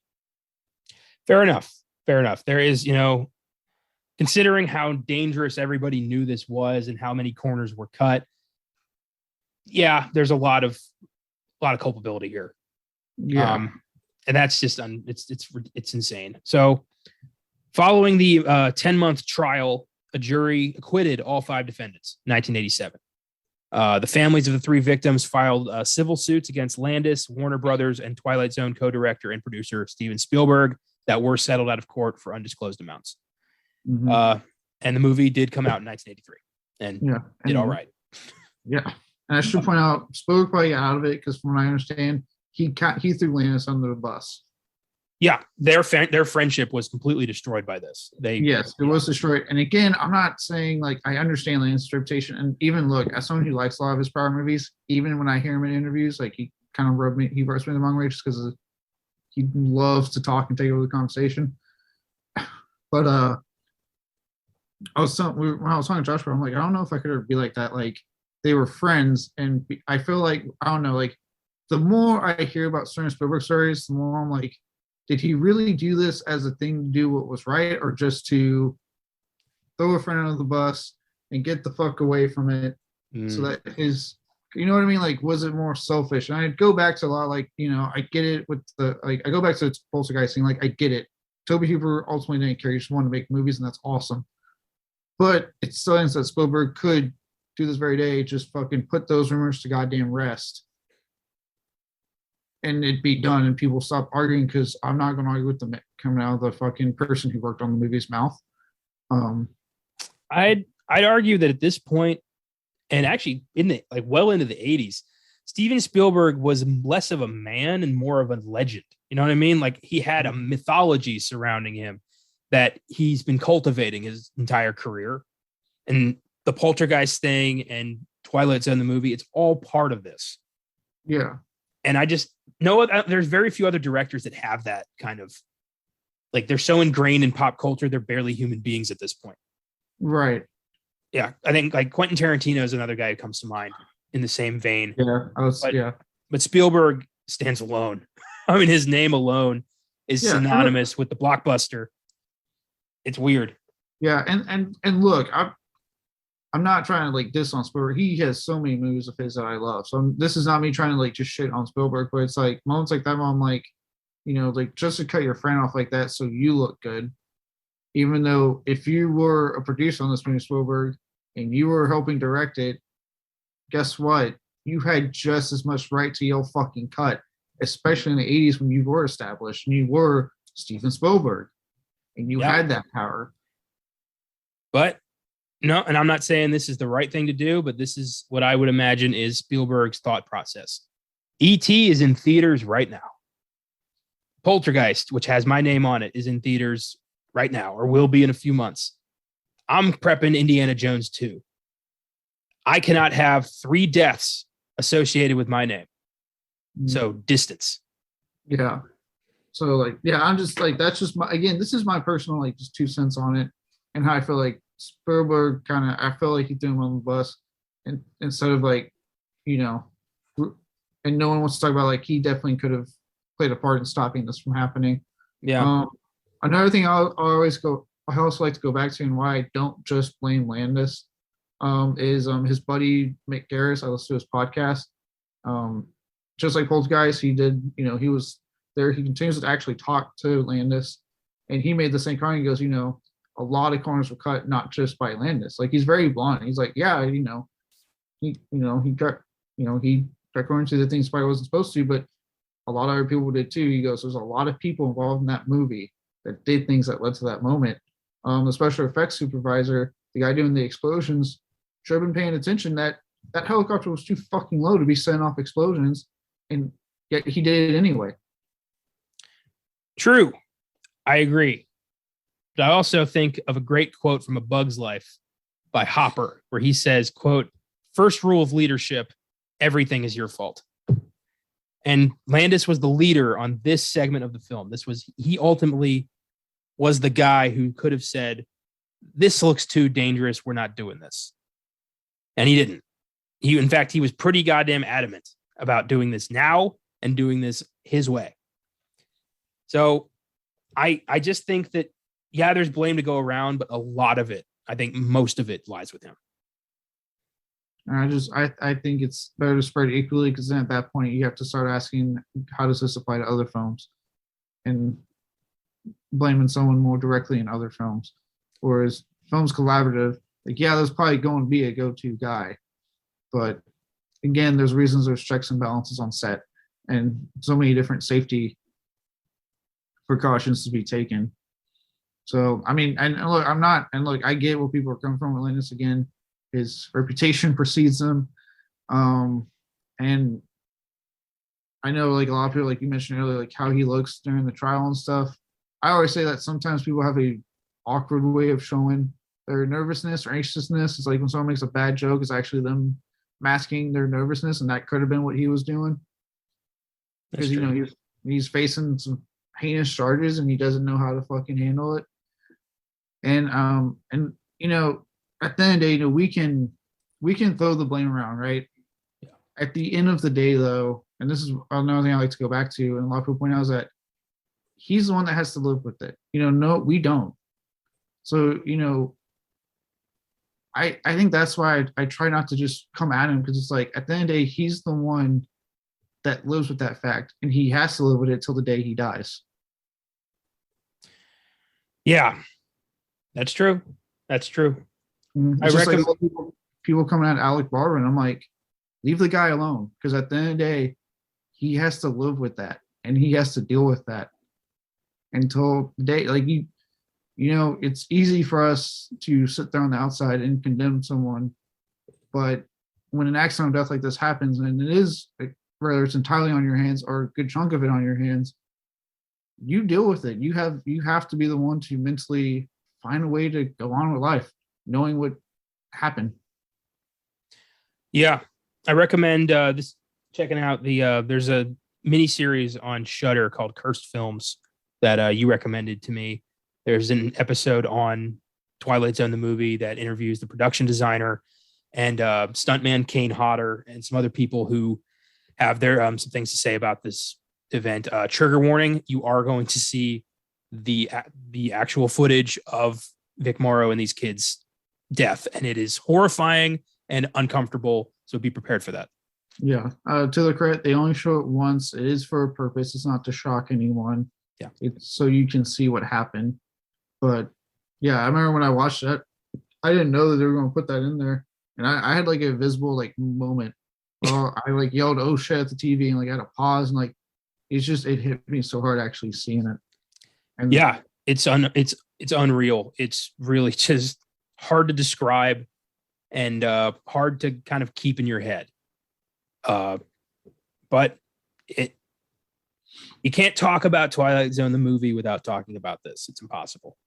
Fair enough. There is, considering how dangerous everybody knew this was and how many corners were cut. Yeah, there's a lot of culpability here. Yeah. And that's just it's insane. So following the 10-month trial, a jury acquitted all 5 defendants in 1987. The families of the 3 victims filed civil suits against Landis, Warner Brothers, and Twilight Zone co-director and producer Steven Spielberg that were settled out of court for undisclosed amounts. Mm-hmm. And the movie did come out in 1983 and did all right. Yeah. And I should point out, Spielberg probably got out of it because from what I understand, he threw Landis under the bus. Yeah, their friendship was completely destroyed by this. Yes, it was destroyed. And again, I'm not saying like I understand Landis' interpretation, and even look, as someone who likes a lot of his prior movies, even when I hear him in interviews, like he kind of rubs me the wrong way just because he loves to talk and take over the conversation. But when I was talking to Joshua, I'm like, I don't know if I could ever be like that. Like they were friends, and I feel like I don't know. Like the more I hear about certain Spielberg stories, the more I'm like, did he really do this as a thing to do what was right, or just to throw a friend under the bus and get the fuck away from it? So that his, you know what I mean? Like, was it more selfish? And I'd go back to a lot, like, I get it with the, like, I go back to the Poltergeist thing, like, I get it. Toby Hooper ultimately didn't care. He just wanted to make movies, and that's awesome. But it's still that Spielberg could do this very day, just fucking put those rumors to goddamn rest. And it'd be done, and people stop arguing, because I'm not going to argue with them coming out of the fucking person who worked on the movie's mouth. I'd argue that at this point, and actually well into the 80s, Steven Spielberg was less of a man and more of a legend. You know what I mean? Like he had a mythology surrounding him that he's been cultivating his entire career. And the Poltergeist thing and Twilight Zone, the movie, it's all part of this. Yeah. And I just know there's very few other directors that have that kind of, like, they're so ingrained in pop culture, they're barely human beings at this point. Right. Yeah. I think like Quentin Tarantino is another guy who comes to mind in the same vein. Yeah. But Spielberg stands alone. I mean, his name alone is synonymous with the blockbuster. It's weird. Yeah. And look, I'm not trying to like diss on Spielberg. He has so many movies of his that I love. So this is not me trying to like just shit on Spielberg, but it's like moments like that where I'm like, like just to cut your friend off like that so you look good. Even though if you were a producer on this movie, Spielberg, and you were helping direct it, guess what? You had just as much right to yell fucking cut, especially in the 80s when you were established and you were Steven Spielberg and you had that power. But no, and I'm not saying this is the right thing to do, but this is what I would imagine is Spielberg's thought process. E.T. is in theaters right now. Poltergeist, which has my name on it, is in theaters right now, or will be in a few months. I'm prepping Indiana Jones 2. I cannot have 3 deaths associated with my name. So distance. Yeah. So like, I'm just like, that's just this is my personal, like, just 2 cents on it and how I feel like Spielberg I feel like he threw him on the bus, and instead of like, and no one wants to talk about, like, he definitely could have played a part in stopping this from happening. Yeah. Another thing I also like to go back to, and why I don't just blame Landis, is his buddy Mick Garris. I listened to his podcast. Just like Poltergeist, he did, he was there. He continues to actually talk to Landis, and he made the same comment. He goes, a lot of corners were cut, not just by Landis. Like, he's very blunt. He's like, he got going to the things probably wasn't supposed to, but a lot of other people did too. He goes, there's a lot of people involved in that movie that did things that led to that moment. The special effects supervisor, the guy doing the explosions, should have been paying attention that helicopter was too fucking low to be setting off explosions, and yet he did it anyway. True. I agree. But I also think of a great quote from A Bug's Life by Hopper, where he says, quote, "First rule of leadership, everything is your fault." And Landis was the leader on this segment of the film. He ultimately was the guy who could have said, this looks too dangerous. We're not doing this. And he didn't. In fact, he was pretty goddamn adamant about doing this now and doing this his way. So I just think that, yeah, there's blame to go around, but a lot of it, I think most of it lies with him. I think it's better to spread equally, because then at that point you have to start asking, how does this apply to other films, and blaming someone more directly in other films. Whereas films collaborative, like, yeah, there's probably going to be a go-to guy, but again, there's reasons, there's checks and balances on set, and so many different safety precautions to be taken. So I mean, and look, I get where people are coming from with Linus. Again, his reputation precedes him, and I know, like, a lot of people, like you mentioned earlier, like how he looks during the trial and stuff. I always say that sometimes people have a awkward way of showing their nervousness or anxiousness. It's like when someone makes a bad joke, it's actually them masking their nervousness, and that could have been what he was doing. Because, you know, he's facing some heinous charges and he doesn't know how to fucking handle it. And you know, at the end of the day, you know, we can throw the blame around, right? Yeah. At the end of the day, though, and this is another thing I like to go back to, and a lot of people point out, is that he's the one that has to live with it. You know, no, we don't. So, you know, I think that's why I try not to just come at him, because it's like, at the end of the day, he's the one that lives with that fact, and he has to live with it till the day he dies. Yeah, that's true. That's true. I reckon, like, people coming at Alec Baldwin, I'm like, leave the guy alone, because at the end of the day, he has to live with that, and he has to deal with that until the day, like, you know, it's easy for us to sit there on the outside and condemn someone, but when an accidental death like this happens, and it is, like, whether it's entirely on your hands or a good chunk of it on your hands, you deal with it. You have to be the one to mentally find a way to go on with life, knowing what happened. Yeah, I recommend this checking out the there's a mini series on Shudder called Cursed Films that you recommended to me. There's an episode on Twilight Zone the movie that interviews the production designer and stuntman Kane Hodder and some other people who have their some things to say about this event. Trigger warning: you are going to see the actual footage of Vic Morrow and these kids' death, and it is horrifying and uncomfortable. So be prepared for that. Yeah. To the credit, they only show it once. It is for a purpose. It's not to shock anyone. Yeah. It's so you can see what happened. But yeah, I remember when I watched that, I didn't know that they were going to put that in there, and I had like a visible like moment. Well, I like yelled "oh shit" at the TV, and like I had to pause, and like it hit me so hard actually seeing it. And yeah, it's unreal. It's really just hard to describe and hard to kind of keep in your head. But you can't talk about Twilight Zone the movie without talking about this. It's impossible.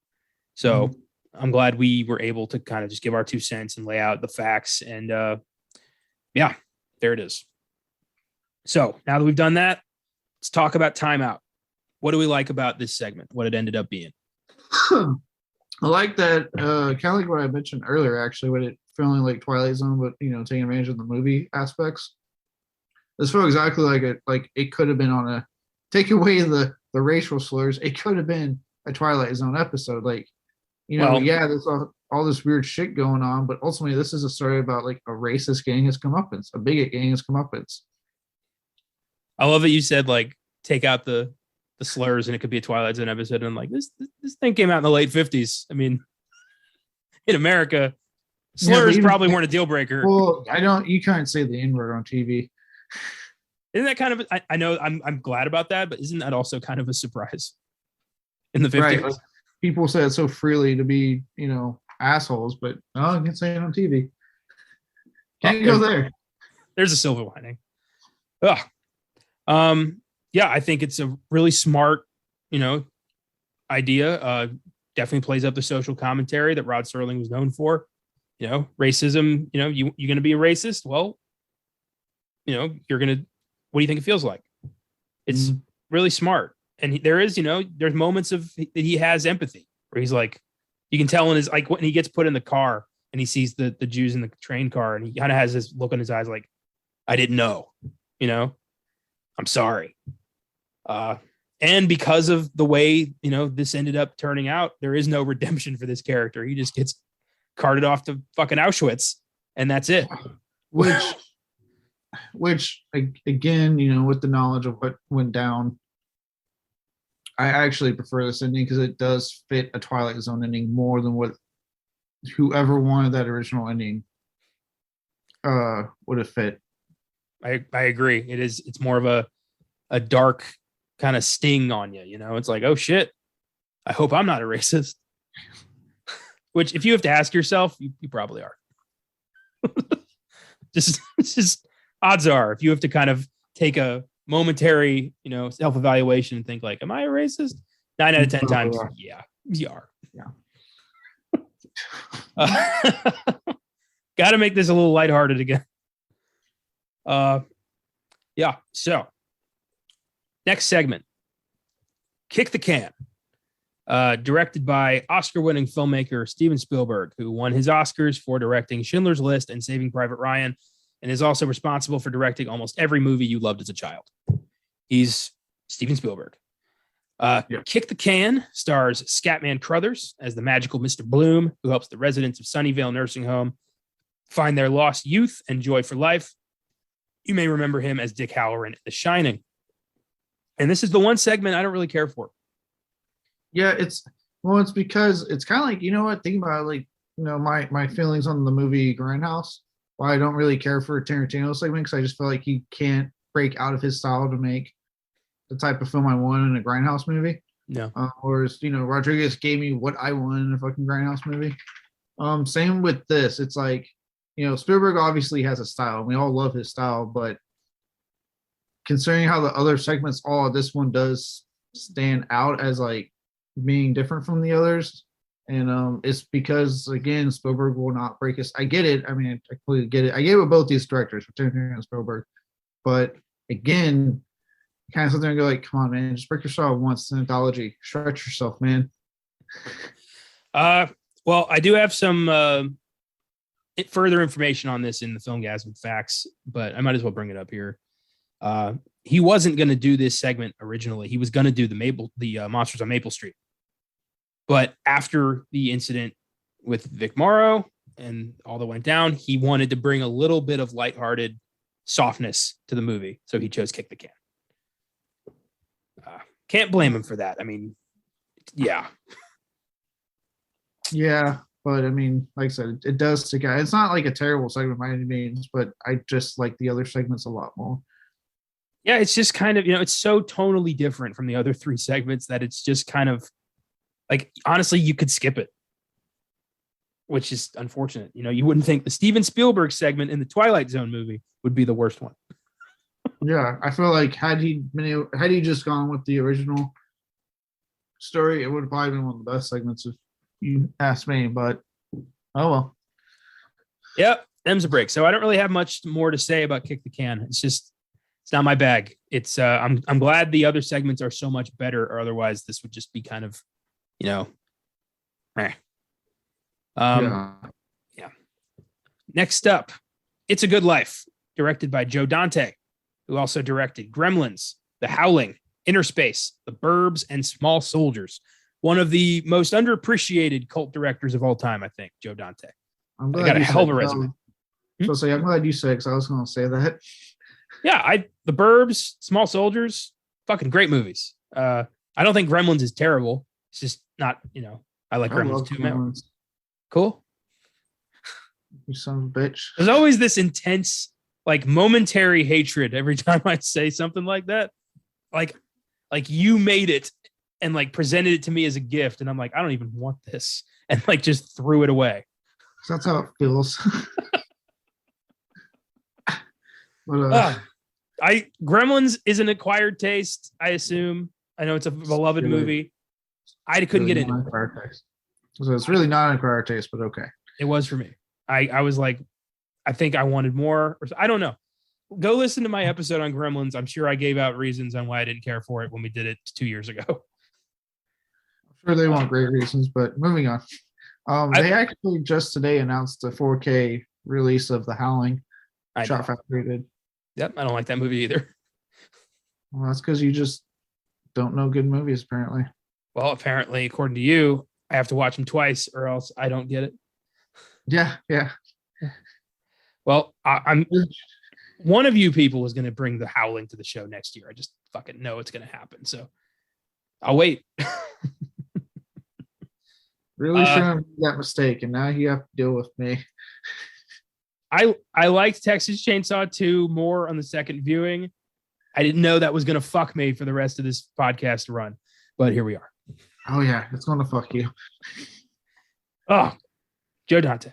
So I'm glad we were able to kind of just give our 2 cents and lay out the facts. And yeah, there it is. So now that we've done that, let's talk about Timeout. What do we like about this segment? What it ended up being? I like that, kind of like what I mentioned earlier, actually, with it feeling like Twilight Zone, but, you know, taking advantage of the movie aspects. This felt exactly like it could have been on a, take away the racial slurs, it could have been a Twilight Zone episode. Like, you know, yeah, there's all this weird shit going on, but ultimately this is a story about like a racist gang has comeuppance, a bigot gang has comeuppance. I love that you said like take out the slurs and it could be a Twilight Zone episode. And I'm like, this thing came out in the late 50s. I mean, in America, slurs probably weren't a deal breaker. Well, you can't say the N-word on TV. Isn't that kind of, I know I'm glad about that, but isn't that also kind of a surprise in the 50s? Right. Like, people say it so freely to be, you know, assholes, but I can say it on TV. Can't go there. There's a silver lining. Yeah, I think it's a really smart, you know, idea. Definitely plays up the social commentary that Rod Serling was known for. You know, racism, you know, you're going to be a racist. Well, you know, what do you think it feels like? It's really smart. And there is, there's moments that he has empathy where he's like, you can tell in his, like when he gets put in the car and he sees the Jews in the train car and he kind of has this look in his eyes like, I didn't know, I'm sorry. And because of the way, this ended up turning out, there is no redemption for this character. He just gets carted off to fucking Auschwitz and that's it. Which again, with the knowledge of what went down, I actually prefer this ending because it does fit a Twilight Zone ending more than what whoever wanted that original ending would have fit. I agree. It's more of a dark kind of sting on you, it's like, oh shit, I hope I'm not a racist. Which if you have to ask yourself, you probably are. just odds are, if you have to kind of take a momentary, self-evaluation and think like, am I a racist? 9 out of 10 times, yeah, you are. Yeah. Got to make this a little lighthearted again. Yeah. So next segment, Kick the Can, directed by Oscar-winning filmmaker Steven Spielberg, who won his Oscars for directing Schindler's List and Saving Private Ryan, and is also responsible for directing almost every movie you loved as a child. He's Steven Spielberg. Kick the Can stars Scatman Crothers as the magical Mr. Bloom, who helps the residents of Sunnyvale Nursing Home find their lost youth and joy for life. You may remember him as Dick Halloran in The Shining. And this is the one segment I don't really care for. Yeah, it's because it's kind of like, think about it, like, my feelings on the movie Grindhouse, why I don't really care for a Tarantino segment, because I just feel like he can't break out of his style to make the type of film I want in a Grindhouse movie. No. Whereas, Rodriguez gave me what I want in a fucking Grindhouse movie. Same with this. It's like, Spielberg obviously has a style. We all love his style, but considering how the other segments, this one does stand out as like being different from the others. And it's because, again, Spielberg will not break us. I get it. I mean, I completely get it. I get it with both these directors, for Tarantino and Spielberg. But again, kind of sit there and go like, come on, man, just break your style once. It's an anthology. Stretch yourself, man. Well, I do have some further information on this in the Filmgazm facts, but I might as well bring it up here. He wasn't going to do this segment originally. He was going to do the Monsters on Maple Street. But after the incident with Vic Morrow and all that went down, he wanted to bring a little bit of lighthearted softness to the movie. So he chose Kick the Can. Can't blame him for that. I mean, yeah. Yeah, but I mean, like I said, it does stick out. It's not like a terrible segment by any means, but I just like the other segments a lot more. Yeah, it's just kind of, it's so tonally different from the other three segments that it's just kind of like, honestly, you could skip it, which is unfortunate. You wouldn't think the Steven Spielberg segment in the Twilight Zone movie would be the worst one. Yeah, I feel like had he just gone with the original story, it would have probably been one of the best segments if you ask me, but oh well. Yep, them's a break. So I don't really have much more to say about Kick the Can. It's not my bag. It's I'm glad the other segments are so much better, or otherwise this would just be kind of, meh. Yeah. Next up, It's a Good Life, directed by Joe Dante, who also directed Gremlins, The Howling, Inner Space, The Burbs, and Small Soldiers. One of the most underappreciated cult directors of all time, I think, Joe Dante. I'm glad I got a hell of a resume. I'm glad you said, because I was going to say that. Yeah, The Burbs, Small Soldiers, fucking great movies. I don't think Gremlins is terrible. It's just not, I like Gremlins too, man. Cool. You son of a bitch. There's always this intense, like, momentary hatred every time I say something like that. Like you made it and like presented it to me as a gift, and I'm like, I don't even want this, and like just threw it away. That's how it feels. But, Gremlins is an acquired taste, I assume. I know it's a beloved movie. I couldn't get into it. So it's really not an acquired taste, but okay. It was for me. I was like, I think I wanted more. I don't know. Go listen to my episode on Gremlins. I'm sure I gave out reasons on why I didn't care for it when we did it 2 years ago. I'm sure they want great reasons, but moving on. They actually just today announced the 4K release of The Howling. Shot Factory did. Yep, I don't like that movie either. Well, that's because you just don't know good movies, apparently. Well, apparently, according to you, I have to watch them twice or else I don't get it. Yeah. Well, I'm one of you people is going to bring The Howling to the show next year. I just fucking know it's going to happen. So I'll wait. Really shouldn't make that mistake, and now you have to deal with me. I liked Texas Chainsaw 2 more on the second viewing. I didn't know that was going to fuck me for the rest of this podcast run, but here we are. Oh, yeah, it's going to fuck you. Oh, Joe Dante.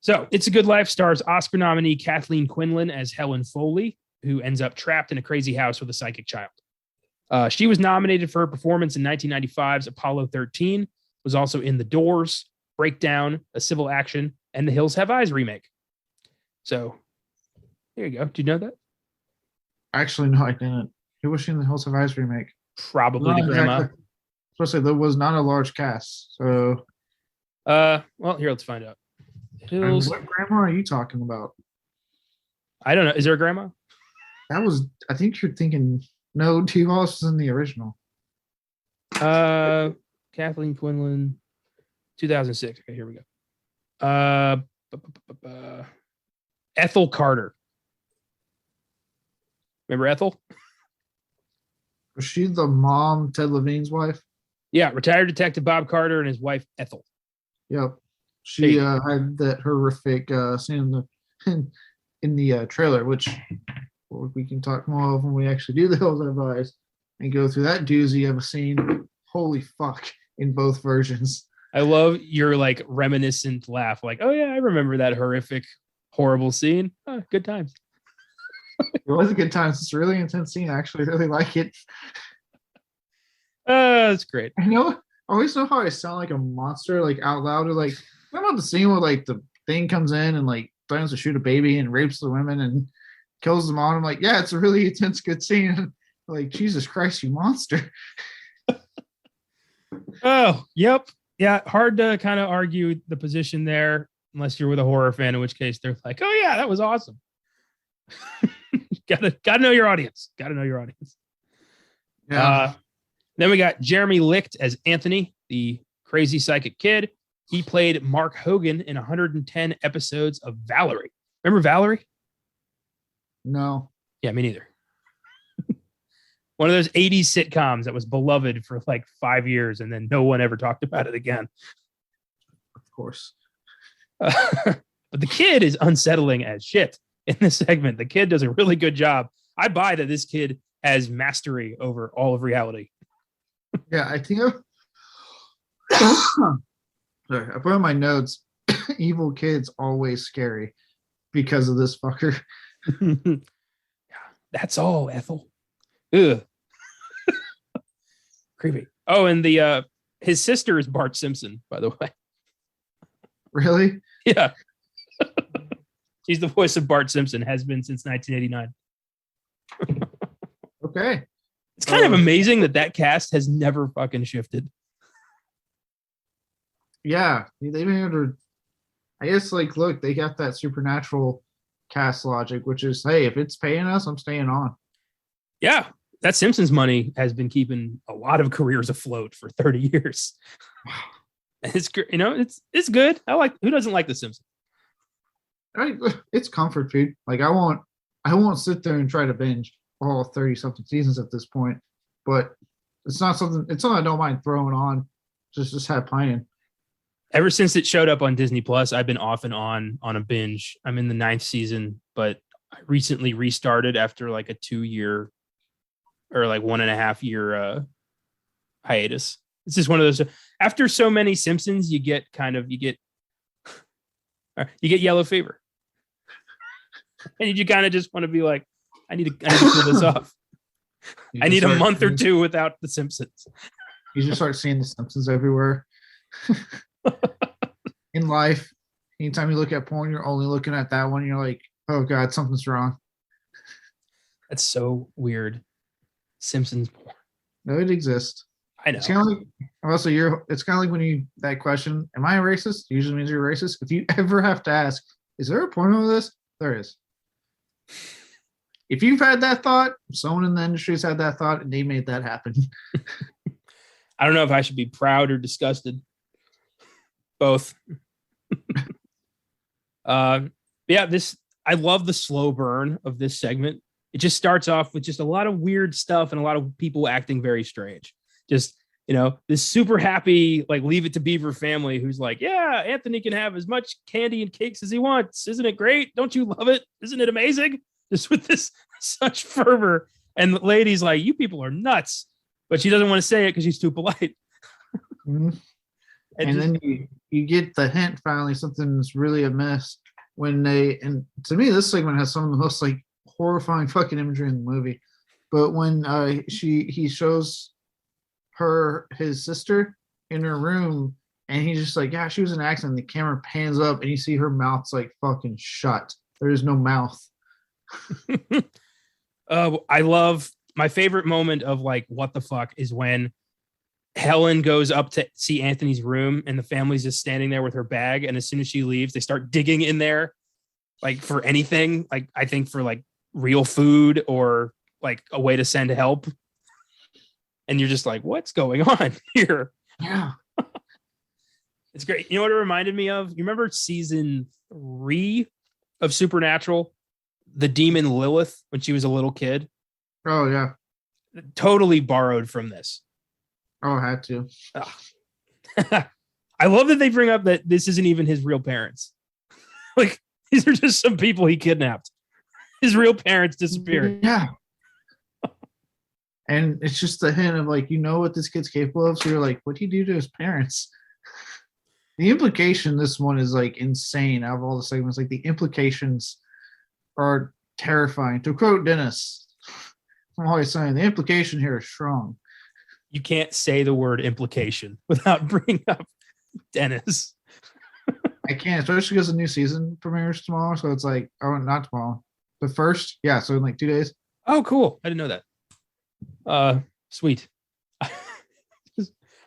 So, It's a Good Life stars Oscar nominee Kathleen Quinlan as Helen Foley, who ends up trapped in a crazy house with a psychic child. She was nominated for her performance in 1995's Apollo 13, was also in The Doors, Breakdown, A Civil Action, and The Hills Have Eyes remake. So, there you go. Do you know that? Actually, no, I didn't. Who was she in The Hills Have Eyes remake? Probably the grandma. Exactly. Supposed to say there was not a large cast. So, well, here, let's find out. Hills. What grandma are you talking about? I don't know. Is there a grandma? That was, I think you're thinking, no, T. Wallace was in the original. Kathleen Quinlan, 2006. Okay, here we go. Ethel Carter. Remember Ethel? Was she the mom, Ted Levine's wife? Yeah, retired detective Bob Carter and his wife Ethel. Yep. She had that horrific scene in the trailer, which we can talk more of when we actually do The Hills Have Eyes and go through that doozy of a scene. Holy fuck, in both versions. I love your like reminiscent laugh, like, oh yeah, I remember that horrific, horrible scene. Oh, good times. It was a good time. It's a really intense scene. I actually really like it. That's great. I always know how I sound like a monster, like out loud, or like, remember the scene where like the thing comes in and like threatens to shoot a baby and rapes the women and kills them all. I'm like, yeah, it's a really intense, good scene. Like, Jesus Christ, you monster. Oh, yep. Yeah, hard to kind of argue the position there unless you're with a horror fan, in which case they're like, oh yeah, that was awesome. Gotta know your audience. Yeah. Then we got Jeremy Licht as Anthony, the crazy psychic kid. He played Mark Hogan in 110 episodes of Valerie. Remember Valerie? No. Yeah, me neither. One of those 80s sitcoms that was beloved for like 5 years and then no one ever talked about it again. Of course. But the kid is unsettling as shit in this segment. The kid does a really good job. I buy that this kid has mastery over all of reality. Yeah, I think sorry, I put in my notes, evil kids always scary because of this fucker. Yeah, that's all, Ethel. Ugh. Creepy. Oh, and the his sister is Bart Simpson, by the way. Really? Yeah. She's the voice of Bart Simpson, has been since 1989. Okay. It's kind of amazing that cast has never fucking shifted. Yeah. They made her, I guess, like, look, they got that supernatural cast logic, which is, hey, if it's paying us, I'm staying on. Yeah. That Simpsons money has been keeping a lot of careers afloat for 30 years. It's, you know, it's good. I like, who doesn't like The Simpsons? It's comfort food. Like, I won't sit there and try to binge all 30 something seasons at this point, but it's something I don't mind throwing on. Just have playing. Ever since it showed up on Disney Plus, I've been off and on a binge. I'm in the 9th season, but I recently restarted after like a 2-year or like 1.5 year hiatus. It's just one of those, after so many Simpsons, you get yellow fever. And you kind of just want to be like, I need to pull this off. I need a month or two without The Simpsons. You just start seeing The Simpsons everywhere. In life, anytime you look at porn, you're only looking at that one. You're like, oh God, something's wrong. That's so weird. Simpsons porn. No, it exists. I know. It's kind of like also it's kind of like when you that question, am I a racist? Usually means you're racist. If you ever have to ask, is there a porno of this? There is. If you've had that thought, someone in the industry's had that thought and they made that happen. I don't know if I should be proud or disgusted. Both. Yeah, I love the slow burn of this segment. It just starts off with just a lot of weird stuff and a lot of people acting very strange. Just, this super happy, like, Leave It to Beaver family who's like, yeah, Anthony can have as much candy and cakes as he wants. Isn't it great? Don't you love it? Isn't it amazing? Just with this such fervor. And the lady's like, you people are nuts. But she doesn't want to say it because she's too polite. Mm-hmm. And then you get the hint finally something's really amiss when and to me this segment has some of the most like horrifying fucking imagery in the movie. But when he shows his sister in her room and he's just like, yeah, she was in an accident. The camera pans up and you see her mouth's like fucking shut. There is no mouth. I love my favorite moment of like, what the fuck is when Helen goes up to see Anthony's room and the family's just standing there with her bag. And as soon as she leaves, they start digging in there, like for anything, like I think for like real food or like a way to send help. And you're just like, what's going on here? Yeah. It's great. You know what it reminded me of? You remember season 3 of Supernatural? The demon Lilith when she was a little kid? Oh, yeah. Totally borrowed from this. Oh, I had to. I love that they bring up that this isn't even his real parents. Like, these are just some people he kidnapped. His real parents disappeared. Yeah. And it's just a hint of like, what this kid's capable of. So you're like, what'd he do to his parents? The implication this one is like insane out of all the segments. Like the implications are terrifying. To quote Dennis, I'm always saying the implication here is strong. You can't say the word implication without bringing up Dennis. I can't, especially because the new season premieres tomorrow. So it's like, oh, not tomorrow. The first, yeah. So in like 2 days. Oh, cool. I didn't know that. Sweet.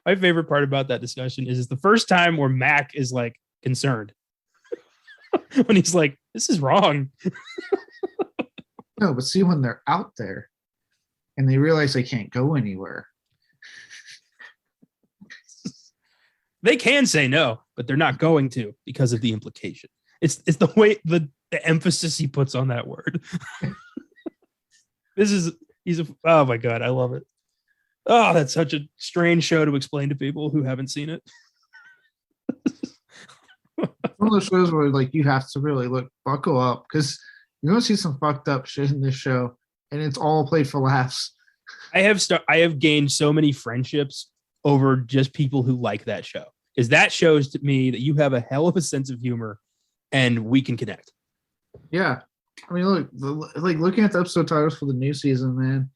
My favorite part about that discussion is the first time where Mac is like concerned when he's like, this is wrong. No, but see when they're out there and they realize they can't go anywhere. They can say no, but they're not going to because of the implication. It's the way the emphasis he puts on that word. Oh my God, I love it. Oh, that's such a strange show to explain to people who haven't seen it. One of those shows where like you have to really buckle up because you're gonna see some fucked up shit in this show, and it's all played for laughs. I have gained so many friendships over just people who like that show. Is that shows to me that you have a hell of a sense of humor, and we can connect. Yeah, I mean, look, looking at the episode titles for the new season, man,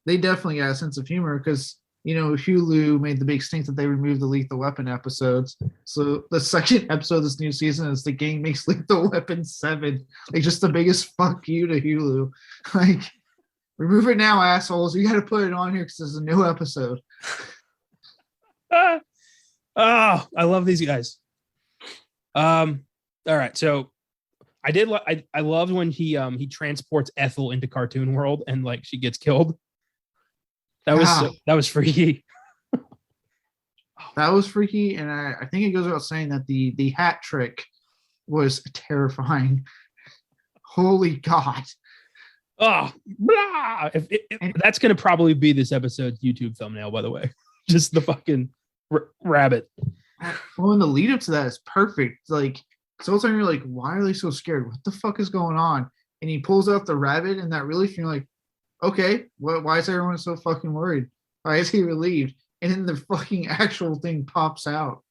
they definitely got a sense of humor because Hulu made the big stink that they removed the Lethal Weapon episodes. So the second episode of this new season is the gang makes Lethal Weapon 7. Like just the biggest fuck you to Hulu. Like, remove it now, assholes. You got to put it on here because there's a new episode. Oh, I love these guys. All right, so I loved when he transports Ethel into Cartoon World and like she gets killed. That was freaky. That was freaky, and I think it goes without saying that the hat trick was terrifying. Holy God. Oh, blah. That's going to probably be this episode's YouTube thumbnail, by the way. Just the fucking rabbit. Well, and the lead up to that is perfect. Like, so time you're like, why are they so scared? What the fuck is going on? And he pulls out the rabbit and that relief, and you're like, okay, why is everyone so fucking worried? Why is he relieved? And then the fucking actual thing pops out.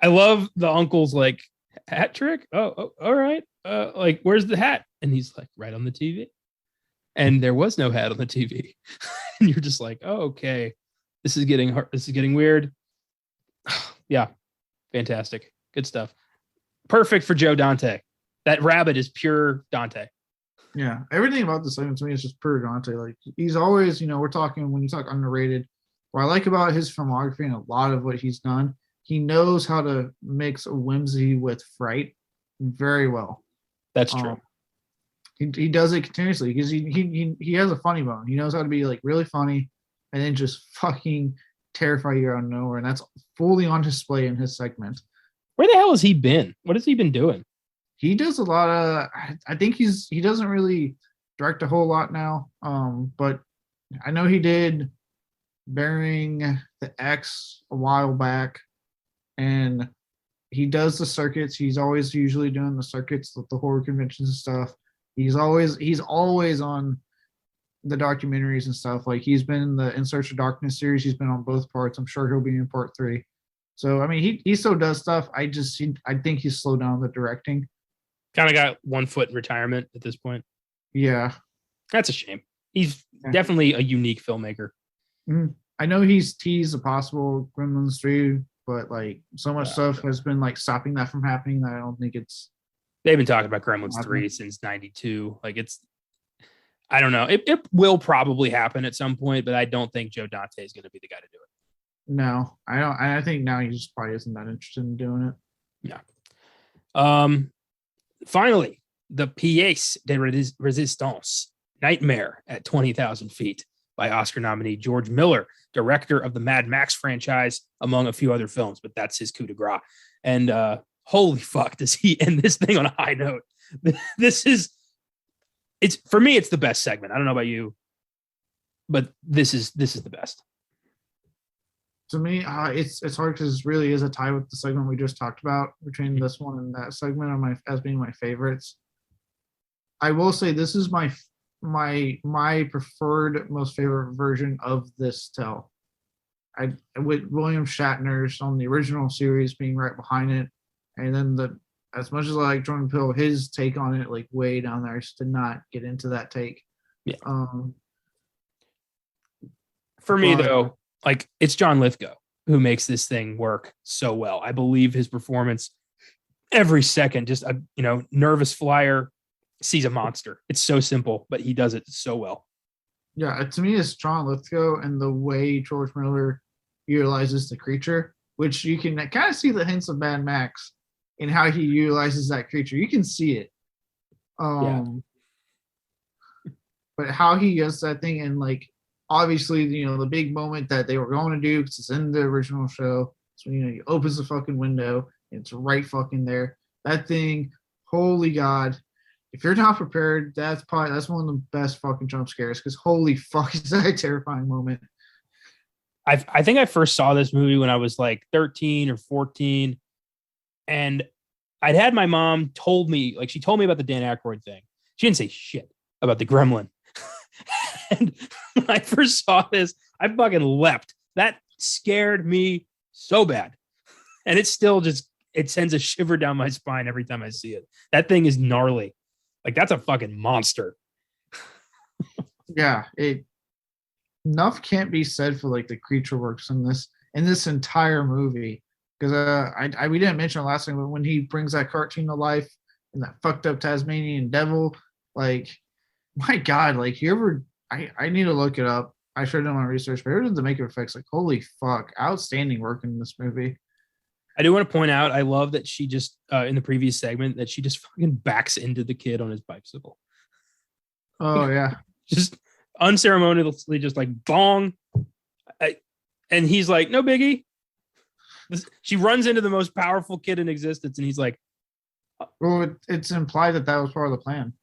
I love the uncle's like, hat trick? Oh, all right. Like, where's the hat? And he's like, right on the TV. And there was no hat on the TV. And you're just like, oh, okay. This is getting hard. This is getting weird. Yeah. Fantastic. Good stuff. Perfect for Joe Dante. That rabbit is pure Dante. Yeah, everything about the segment to me is just pure Dante. Like he's always, we're talking when you talk underrated. What I like about his filmography and a lot of what he's done, he knows how to mix whimsy with fright very well. That's true. He does it continuously because he has a funny bone. He knows how to be like really funny and then just fucking terrify you out of nowhere. And that's fully on display in his segment. Where the hell has he been? What has he been doing? He does a lot of, I think he doesn't really direct a whole lot now. But I know he did Burying the X a while back, and he does the circuits. He's always usually doing the circuits, the horror conventions and stuff. He's always on the documentaries and stuff. Like he's been in the In Search of Darkness series. He's been on both parts. I'm sure he'll be in part 3. So I mean, he still does stuff. I think he's slowed down the directing. Kind of got one foot in retirement at this point. Yeah, that's a shame. He's definitely a unique filmmaker. I know he's teased a possible Gremlins 3, but like so much stuff has been like stopping that from happening that I don't think it's. They've been talking about Gremlins 3 since '92. Like I don't know. It will probably happen at some point, but I don't think Joe Dante is going to be the guy to do it. No, I don't. I think now he just probably isn't that interested in doing it. Yeah. Finally, the pièce de résistance, Nightmare at 20,000 Feet by Oscar nominee George Miller, director of the Mad Max franchise, among a few other films, but that's his coup de grace. And holy fuck, does he end this thing on a high note? For me, it's the best segment. I don't know about you, but this is the best. To me, it's hard because it really is a tie with the segment we just talked about between this one and that segment as being my favorites. I will say this is my preferred, most favorite version of this tell. With William Shatner's on the original series being right behind it, and then as much as I like Jordan Peele, his take on it like way down there, I just did not get into that take. Yeah. For me though, like it's John Lithgow who makes this thing work so well. I believe his performance every second, just a nervous flyer sees a monster. It's so simple, but he does it so well. Yeah, to me, it's John Lithgow and the way George Miller utilizes the creature, which you can kind of see the hints of Mad Max in how he utilizes that creature. You can see it. But how he does that thing, and like obviously, the big moment that they were going to do, because it's in the original show, so he opens the fucking window and it's right fucking there. That thing, holy God. If you're not prepared, that's one of the best fucking jump scares, because holy fuck is that a terrifying moment. I think I first saw this movie when I was like 13 or 14, and I'd had my mom told me about the Dan Aykroyd thing. She didn't say shit about the gremlin. And when I first saw this, I fucking leapt. That scared me so bad. And it still it sends a shiver down my spine every time I see it. That thing is gnarly. Like that's a fucking monster. Yeah, enough can't be said for like the creature works in this entire movie. Because we didn't mention last time, but when he brings that cartoon to life and that fucked up Tasmanian devil, like my God, like I need to look it up. I should have done my research, but the makeup effects, like holy fuck, outstanding work in this movie. I do want to point out, I love that she just in the previous segment that she just fucking backs into the kid on his bicycle. Oh yeah, just unceremoniously, just like bong, and he's like, no biggie. She runs into the most powerful kid in existence, and he's like, well, it's implied that was part of the plan.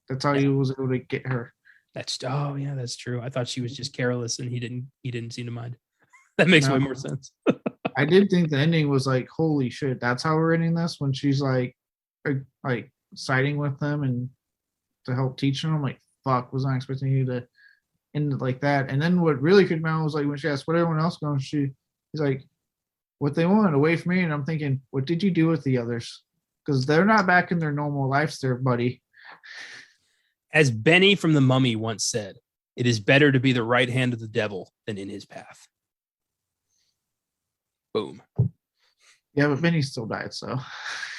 That's how he was able to get her. That's true. I thought she was just careless, and he didn't seem to mind. That makes way more sense. I did think the ending was like, holy shit, that's how we're ending this, when she's like siding with them and to help teach them. I'm like, fuck, was not expecting you to end it like that. And then what really could matter was like when she asked what everyone else going, he's like, what they wanted away from me. And I'm thinking, what did you do with the others? Because they're not back in their normal lives there, buddy. As Benny from The Mummy once said, it is better to be the right hand of the devil than in his path. Boom. Yeah, but Benny still died, so.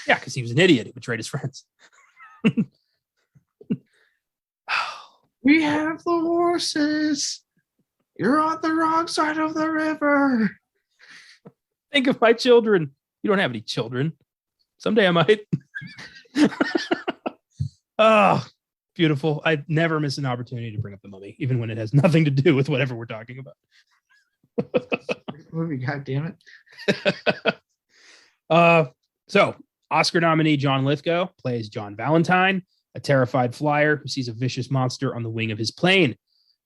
Yeah, because he was an idiot who betrayed his friends. We have the horses. You're on the wrong side of the river. Think of my children. You don't have any children. Someday I might. Oh, beautiful. I never miss an opportunity to bring up the Mummy, even when it has nothing to do with whatever we're talking about. Movie, God damn it. So Oscar nominee John Lithgow plays John Valentine, a terrified flyer who sees a vicious monster on the wing of his plane.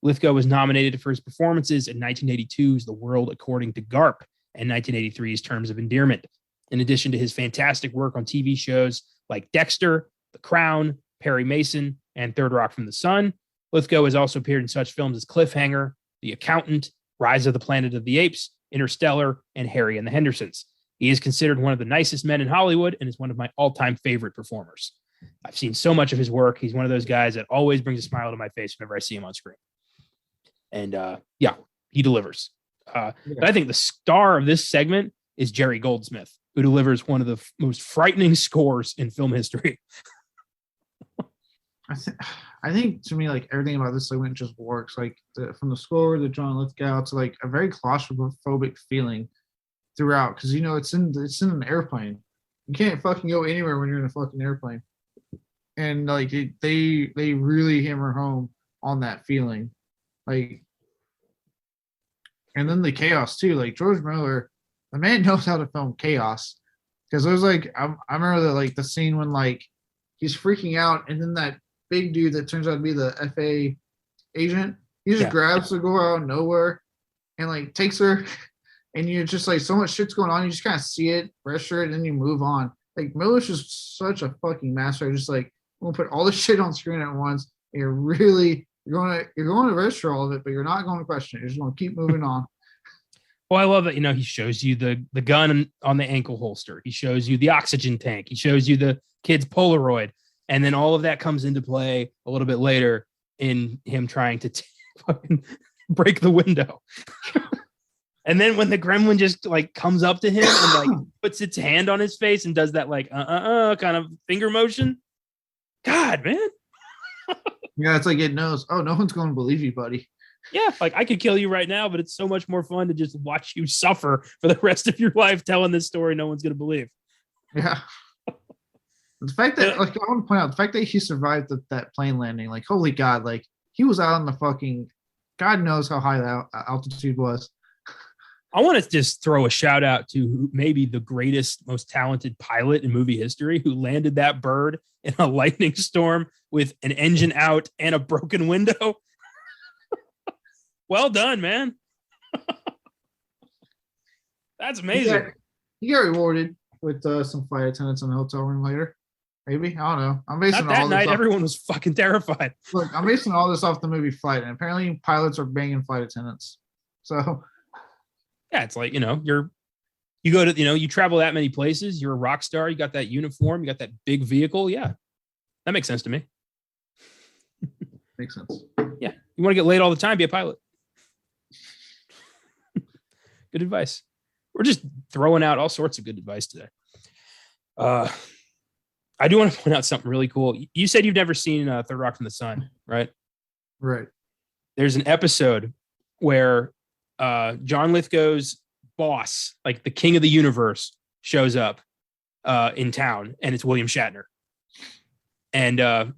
Lithgow was nominated for his performances in 1982's The World According to Garp and 1983's Terms of Endearment. In addition to his fantastic work on TV shows like Dexter, The Crown, Perry Mason, and Third Rock from the Sun, Lithgow has also appeared in such films as Cliffhanger, The Accountant, Rise of the Planet of the Apes, Interstellar, and Harry and the Hendersons. He is considered one of the nicest men in Hollywood and is one of my all-time favorite performers. I've seen so much of his work. He's one of those guys that always brings a smile to my face whenever I see him on screen. And he delivers. But I think the star of this segment is Jerry Goldsmith, who delivers one of the most frightening scores in film history. I think to me, like, everything about this segment just works. Like, from the score to John Lithgow to like a very claustrophobic feeling throughout, because it's in an airplane. You can't fucking go anywhere when you're in a fucking airplane, and like they really hammer home on that feeling, like, and then the chaos too. Like, George Miller, the man knows how to film chaos, because there's like I remember the scene when like he's freaking out, and then that big dude that turns out to be the FA agent, he just grabs the girl out of nowhere and like takes her, and you're just like, so much shit's going on, you just kind of see it, pressure it, and then you move on. Like, Miller's just such a fucking master. Just like, we'll put all this shit on screen at once, and you're going to register all of it, but you're not going to question it. You're just going to keep moving on. Well, I love that, he shows you the gun on the ankle holster. He shows you the oxygen tank. He shows you the kid's Polaroid. And then all of that comes into play a little bit later in him trying to fucking break the window. And then when the gremlin just like comes up to him and like puts its hand on his face and does that like kind of finger motion. God, man. Yeah, it's like it knows, oh, no one's going to believe you, buddy. Yeah, like I could kill you right now, but it's so much more fun to just watch you suffer for the rest of your life telling this story no one's going to believe. Yeah. The fact that, like, I want to point out the fact that he survived that plane landing, like, holy God, like, he was out on the fucking, God knows how high that altitude was. I want to just throw a shout out to maybe the greatest, most talented pilot in movie history who landed that bird in a lightning storm with an engine out and a broken window. Well done, man. That's amazing. He got rewarded with some flight attendants in the hotel room later. Maybe, I don't know. I'm basing not that night. Everyone was fucking terrified. Look, I'm basing all this off the movie Flight, and apparently pilots are banging flight attendants. So, yeah, it's like, you go to, you travel that many places. You're a rock star. You got that uniform. You got that big vehicle. Yeah, that makes sense to me. Makes sense. Yeah, you want to get laid all the time, be a pilot. Good advice. We're just throwing out all sorts of good advice today. I do want to point out something really cool. You said you've never seen Third Rock from the Sun, right? Right. There's an episode where John Lithgow's boss, like the king of the universe, shows up in town, and it's William Shatner. And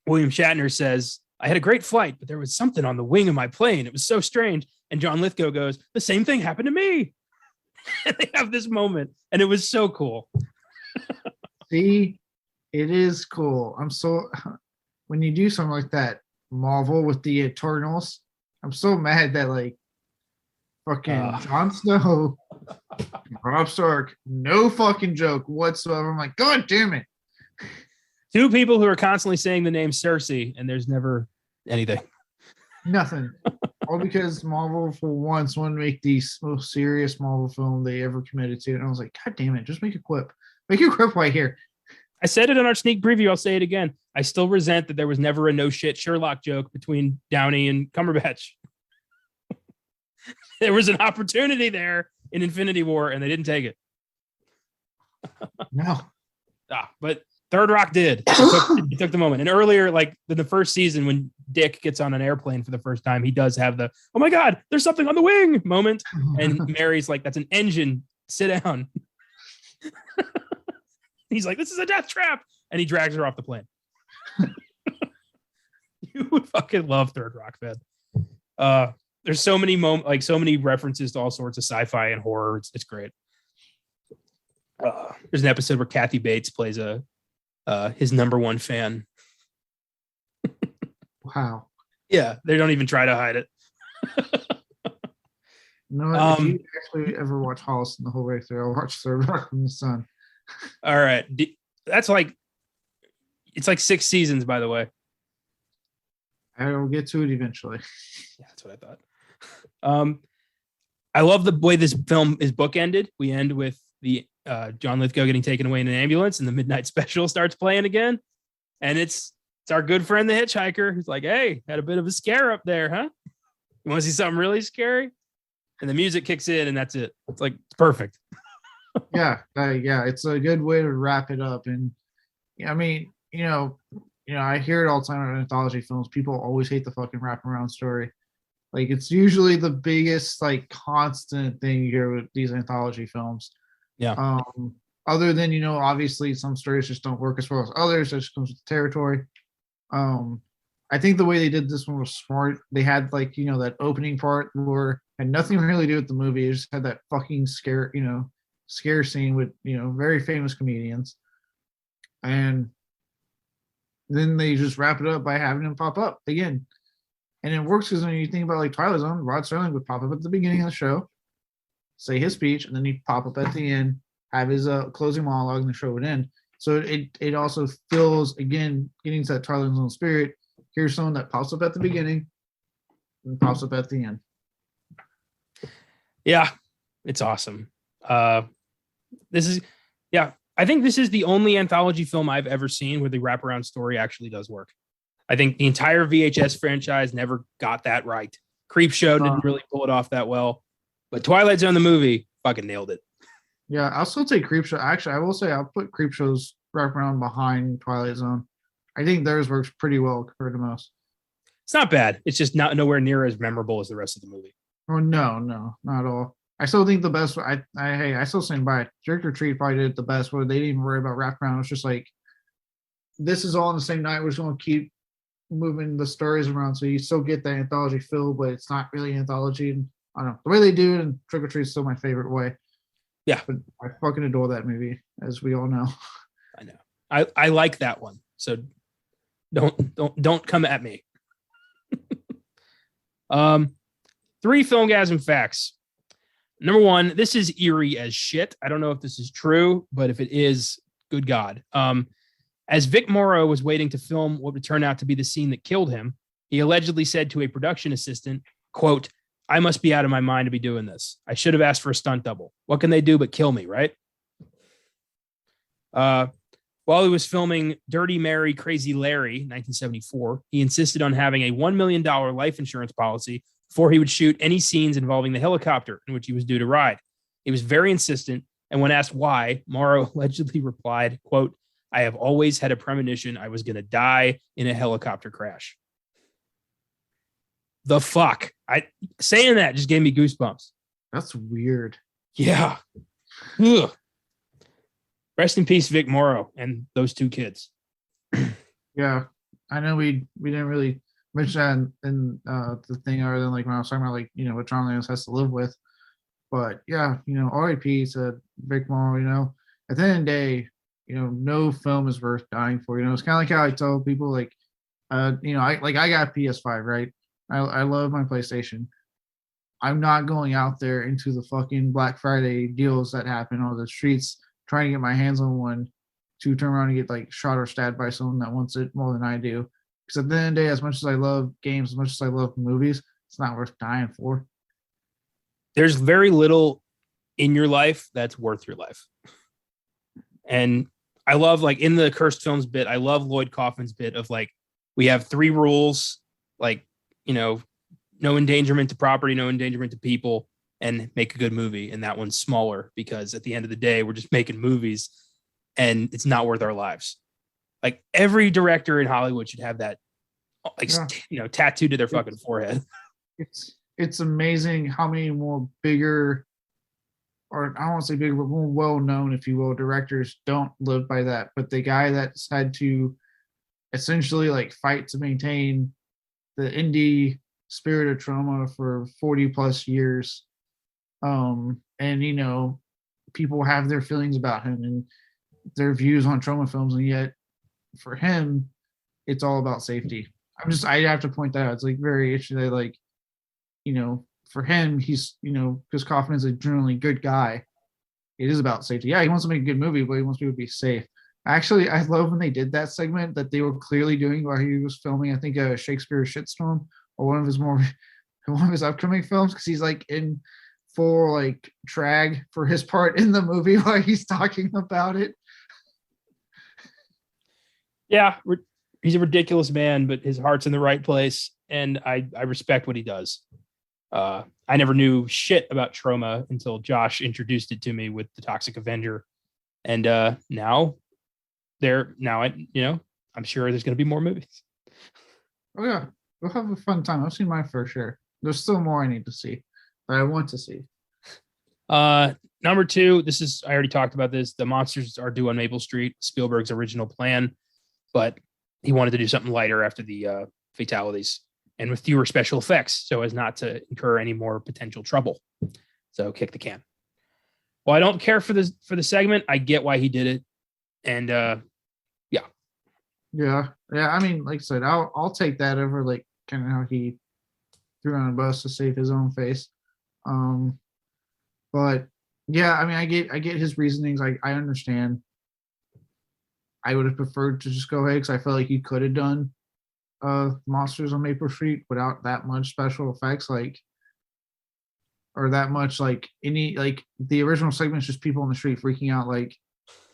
William Shatner says, I had a great flight, but there was something on the wing of my plane. It was so strange. And John Lithgow goes, the same thing happened to me. And they have this moment, and it was so cool. See, it is cool. When you do something like that, Marvel with the Eternals, I'm so mad that like fucking Jon Snow, Rob Stark, no fucking joke whatsoever. I'm like, God damn it. Two people who are constantly saying the name Cersei, and there's never anything. Nothing. All because Marvel for once wanted to make the most serious Marvel film they ever committed to. And I was like, God damn it, just make a quip. Make a quip right here. I said it in our sneak preview. I'll say it again. I still resent that there was never a no shit Sherlock joke between Downey and Cumberbatch. There was an opportunity there in Infinity War, and they didn't take it. No. But Third Rock did. It took the moment. And earlier, like in the first season, when Dick gets on an airplane for the first time, he does have the, oh my God, there's something on the wing moment. And Mary's like, that's an engine. Sit down. He's like, this is a death trap. And he drags her off the plane. You would fucking love Third Rock, man. There's so many so many references to all sorts of sci-fi and horror. It's great. There's an episode where Kathy Bates plays his number one fan. Wow. Yeah, they don't even try to hide it. No, if you actually ever watch Holliston the whole way through, I'll watch Third Rock from the Sun. All right. That's like, it's like 6 seasons, by the way. I will get to it eventually. Yeah, that's what I thought. I love the way this film is bookended. We end with the John Lithgow getting taken away in an ambulance, and the midnight special starts playing again. And it's our good friend, the hitchhiker, who's like, hey, had a bit of a scare up there, huh? You want to see something really scary? And the music kicks in, and that's it. It's like, it's perfect. Yeah, it's a good way to wrap it up. And I mean, I hear it all the time in anthology films. People always hate the fucking wraparound story. Like, it's usually the biggest, like, constant thing you hear with these anthology films. Yeah. Other than, obviously some stories just don't work as well as others. That just comes with the territory. I think the way they did this one was smart. They had, like, that opening part where had nothing really to do with the movie. It just had that fucking scare scene with, very famous comedians. And then they just wrap it up by having him pop up again. And it works because when you think about, like, Twilight Zone, Rod Serling would pop up at the beginning of the show, say his speech, and then he'd pop up at the end, have his closing monologue, and the show would end. So it also feels, again, getting to that Twilight Zone spirit. Here's someone that pops up at the beginning and pops up at the end. Yeah, it's awesome. I think this is the only anthology film I've ever seen where the wraparound story actually does work. I think the entire VHS franchise never got that right. Creepshow didn't really pull it off that well, but Twilight Zone, the movie, fucking nailed it. Yeah, I'll still take Creepshow. Actually, I will say I'll put Creepshow's wraparound behind Twilight Zone. I think theirs works pretty well compared to most. It's not bad. It's just nowhere near as memorable as the rest of the movie. Oh, no, not at all. I still think the best. I still stand by it. Trick or Treat probably did it the best. Where they didn't even worry about wraparound. It was just like, this is all on the same night. We're just going to keep moving the stories around, so you still get that anthology feel, but it's not really anthology. And I don't know, the way they do it, and Trick or Treat is still my favorite way. Yeah, but I fucking adore that movie, as we all know. I know. I like that one. So don't come at me. 3 Filmgazm facts. Number 1, this is eerie as shit. I don't know if this is true, but if it is, good God. As Vic Morrow was waiting to film what would turn out to be the scene that killed him, he allegedly said to a production assistant, quote, I must be out of my mind to be doing this. I should have asked for a stunt double. What can they do but kill me, right? While he was filming Dirty Mary, Crazy Larry, 1974, he insisted on having a $1 million life insurance policy before he would shoot any scenes involving the helicopter in which he was due to ride. He was very insistent, and when asked why, Morrow allegedly replied, quote, I have always had a premonition I was going to die in a helicopter crash. The fuck? Saying that just gave me goosebumps. That's weird. Yeah. Ugh. Rest in peace, Vic Morrow and those 2 kids. Yeah. I know we didn't really mention that in the thing other than, like, when I was talking about, like, what John Williams has to live with. But yeah, R.I.P. to Vic Morrow, at the end of the day, no film is worth dying for. It's kind of like how I tell people, like, I got PS5, right? I love my PlayStation. I'm not going out there into the fucking Black Friday deals that happen on the streets trying to get my hands on one to turn around and get, like, shot or stabbed by someone that wants it more than I do. Because at the end of the day, as much as I love games, as much as I love movies, it's not worth dying for. There's very little in your life that's worth your life. And I love, like, in the Cursed Films bit, I love Lloyd Kaufman's bit of, like, we have 3 rules, like, no endangerment to property, no endangerment to people, and make a good movie. And that one's smaller because at the end of the day, we're just making movies and it's not worth our lives. Like every director in Hollywood should have that, like, tattooed to their fucking forehead. It's amazing how many more bigger, or I don't want to say bigger, but more well-known, if you will, directors don't live by that. But the guy that's had to essentially like fight to maintain the indie spirit of Troma for 40 plus years, and people have their feelings about him and their views on Troma films, and yet for him, it's all about safety. I have to point that out. It's like very interesting that, like, for him, he's, because Kaufman is a generally good guy. It is about safety. Yeah, he wants to make a good movie, but he wants people to be safe. Actually, I love when they did that segment that they were clearly doing while he was filming, I think, a Shakespeare Shitstorm, or one of his upcoming films, because he's like in full like drag for his part in the movie while he's talking about it. Yeah, he's a ridiculous man, but his heart's in the right place, and I respect what he does. I never knew shit about Troma until Josh introduced it to me with The Toxic Avenger, and now I'm sure there's going to be more movies. Oh yeah, we'll have a fun time. I've seen my fair share. There's still more I need to see, that I want to see. Number 2, I already talked about this. The monsters are due on Maple Street, Spielberg's original plan, but he wanted to do something lighter after the fatalities and with fewer special effects, so as not to incur any more potential trouble. So kick the can. Well, I don't care for the segment. I get why he did it, and yeah. I mean, like I said, I'll take that over like kind of how he threw on a bus to save his own face. But yeah, I mean, I get his reasonings. I understand. I would have preferred to just go ahead because I felt like he could have done Monsters on Maple Street without that much special effects, or that much the original segment's just people on the street freaking out. Like,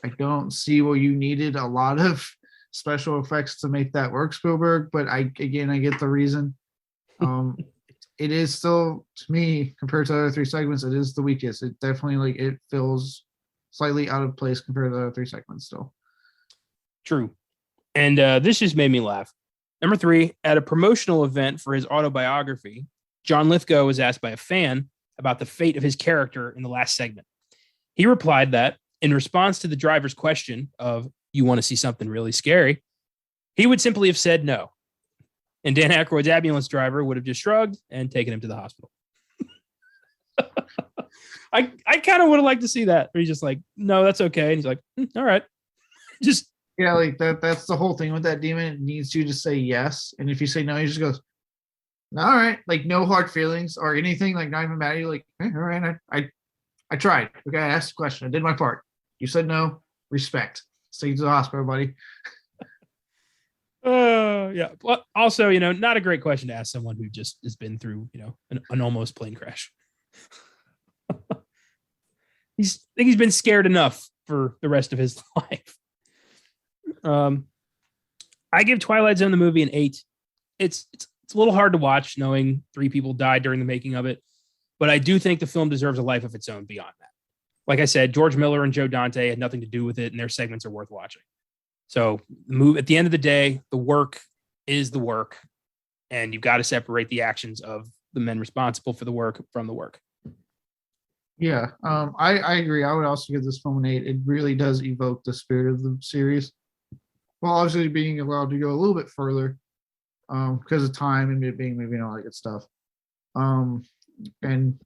I don't see what you needed a lot of special effects to make that work, Spielberg. But I get the reason. It is still, to me, compared to the other 3 segments, it is the weakest. It definitely it feels slightly out of place compared to the other 3 segments still. True. And this just made me laugh. Number 3, at a promotional event for his autobiography, John Lithgow was asked by a fan about the fate of his character in the last segment. He replied that, in response to the driver's question of, "You want to see something really scary?" he would simply have said no. And Dan Aykroyd's ambulance driver would have just shrugged and taken him to the hospital. I kind of would have liked to see that. Where he's just like, "No, that's okay." And he's like, "All right." Just yeah, like that's the whole thing with that demon. It needs you to say yes. And if you say no, he just goes, "All right." Like, no hard feelings or anything, like not even mad at you. Like, all right, I tried. Okay, I asked a question. I did my part. You said no. Respect. Take you to the hospital, buddy. Yeah. Well, also, not a great question to ask someone who just has been through, an almost plane crash. I think he's been scared enough for the rest of his life. I give Twilight Zone the movie an 8. It's a little hard to watch knowing 3 people died during the making of it, but I do think the film deserves a life of its own beyond that. Like I said, George Miller and Joe Dante had nothing to do with it, and their segments are worth watching. So at the end of the day, the work is the work, and you've got to separate the actions of the men responsible for the work from the work. Yeah, I agree. I would also give this film an 8. It really does evoke the spirit of the series, while obviously being allowed to go a little bit further because of time and it being maybe all that good stuff. And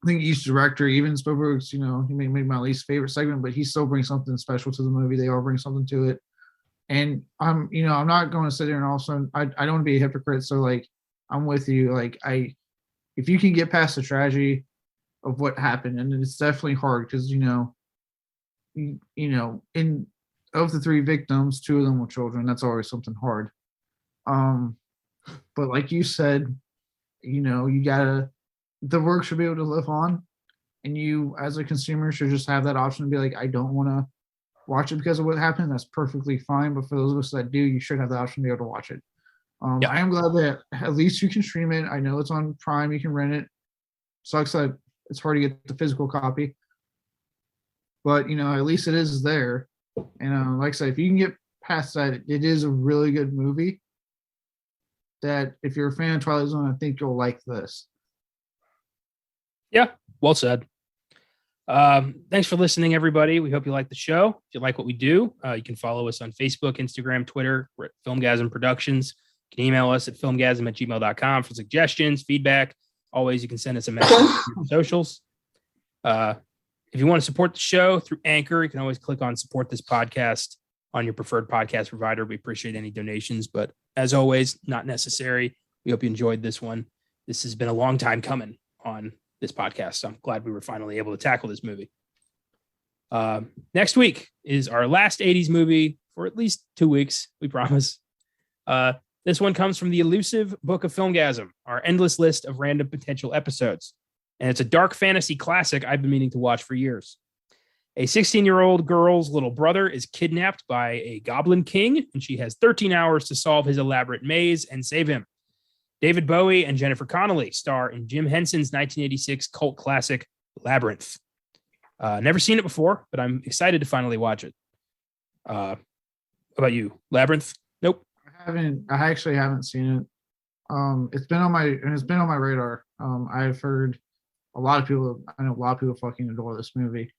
I think each director, even Spielberg's, he may be my least favorite segment, but he still brings something special to the movie. They all bring something to it. And I'm not going to sit there and also, I don't want to be a hypocrite. So like, I'm with you. Like if you can get past the tragedy of what happened, and it's definitely hard because, of the 3 victims, 2 of them were children. That's always something hard. But like you said, the work should be able to live on, and you as a consumer should just have that option to be like, I don't want to watch it because of what happened. That's perfectly fine. But for those of us that do, you should have the option to be able to watch it. Yeah. I am glad that at least you can stream it. I know it's on Prime. You can rent it. Sucks that it's hard to get the physical copy, but at least it is there. And like I said, if you can get past that, it is a really good movie. That if you're a fan of Twilight Zone, I think you'll like this. Yeah, well said. Thanks for listening, everybody. We hope you like the show. If you like what we do, you can follow us on Facebook, Instagram, Twitter. We're at Filmgazm Productions. You can email us at filmgazm@gmail.com for suggestions, feedback. Always, you can send us a message on socials. If you want to support the show through Anchor, you can always click on support this podcast on your preferred podcast provider. We appreciate any donations, but as always, not necessary. We hope you enjoyed this one. This has been a long time coming on this podcast, so I'm glad we were finally able to tackle this movie. Next week is our last 80s movie for at least 2 weeks, we promise. This one comes from the elusive Book of Filmgazm, our endless list of random potential episodes. And it's a dark fantasy classic I've been meaning to watch for years. A 16-year-old girl's little brother is kidnapped by a goblin king, and she has 13 hours to solve his elaborate maze and save him. David Bowie and Jennifer Connelly star in Jim Henson's 1986 cult classic, Labyrinth. Never seen it before, but I'm excited to finally watch it. How about you? Labyrinth? Nope. I actually haven't seen it. It's been on my radar. I've heard I know a lot of people fucking adore this movie.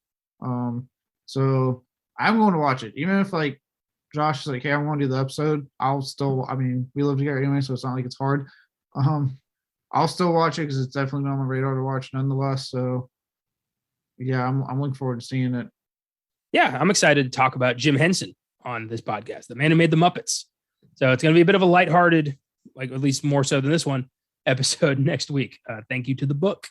So I'm going to watch it. Even if like Josh is like, hey, I want to do the episode, we live together anyway, so it's not like it's hard. I'll still watch it because it's definitely been on my radar to watch nonetheless. So yeah, I'm looking forward to seeing it. Yeah, I'm excited to talk about Jim Henson on this podcast, the man who made the Muppets. So it's going to be a bit of a lighthearted, like at least more so than this one, episode next week. Thank you to the book.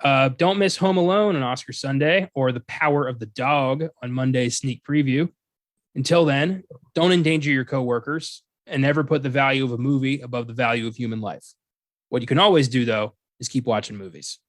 Don't miss Home Alone on Oscar Sunday or The Power of the Dog on Monday's sneak preview. Until then, don't endanger your coworkers and never put the value of a movie above the value of human life. What you can always do, though, is keep watching movies.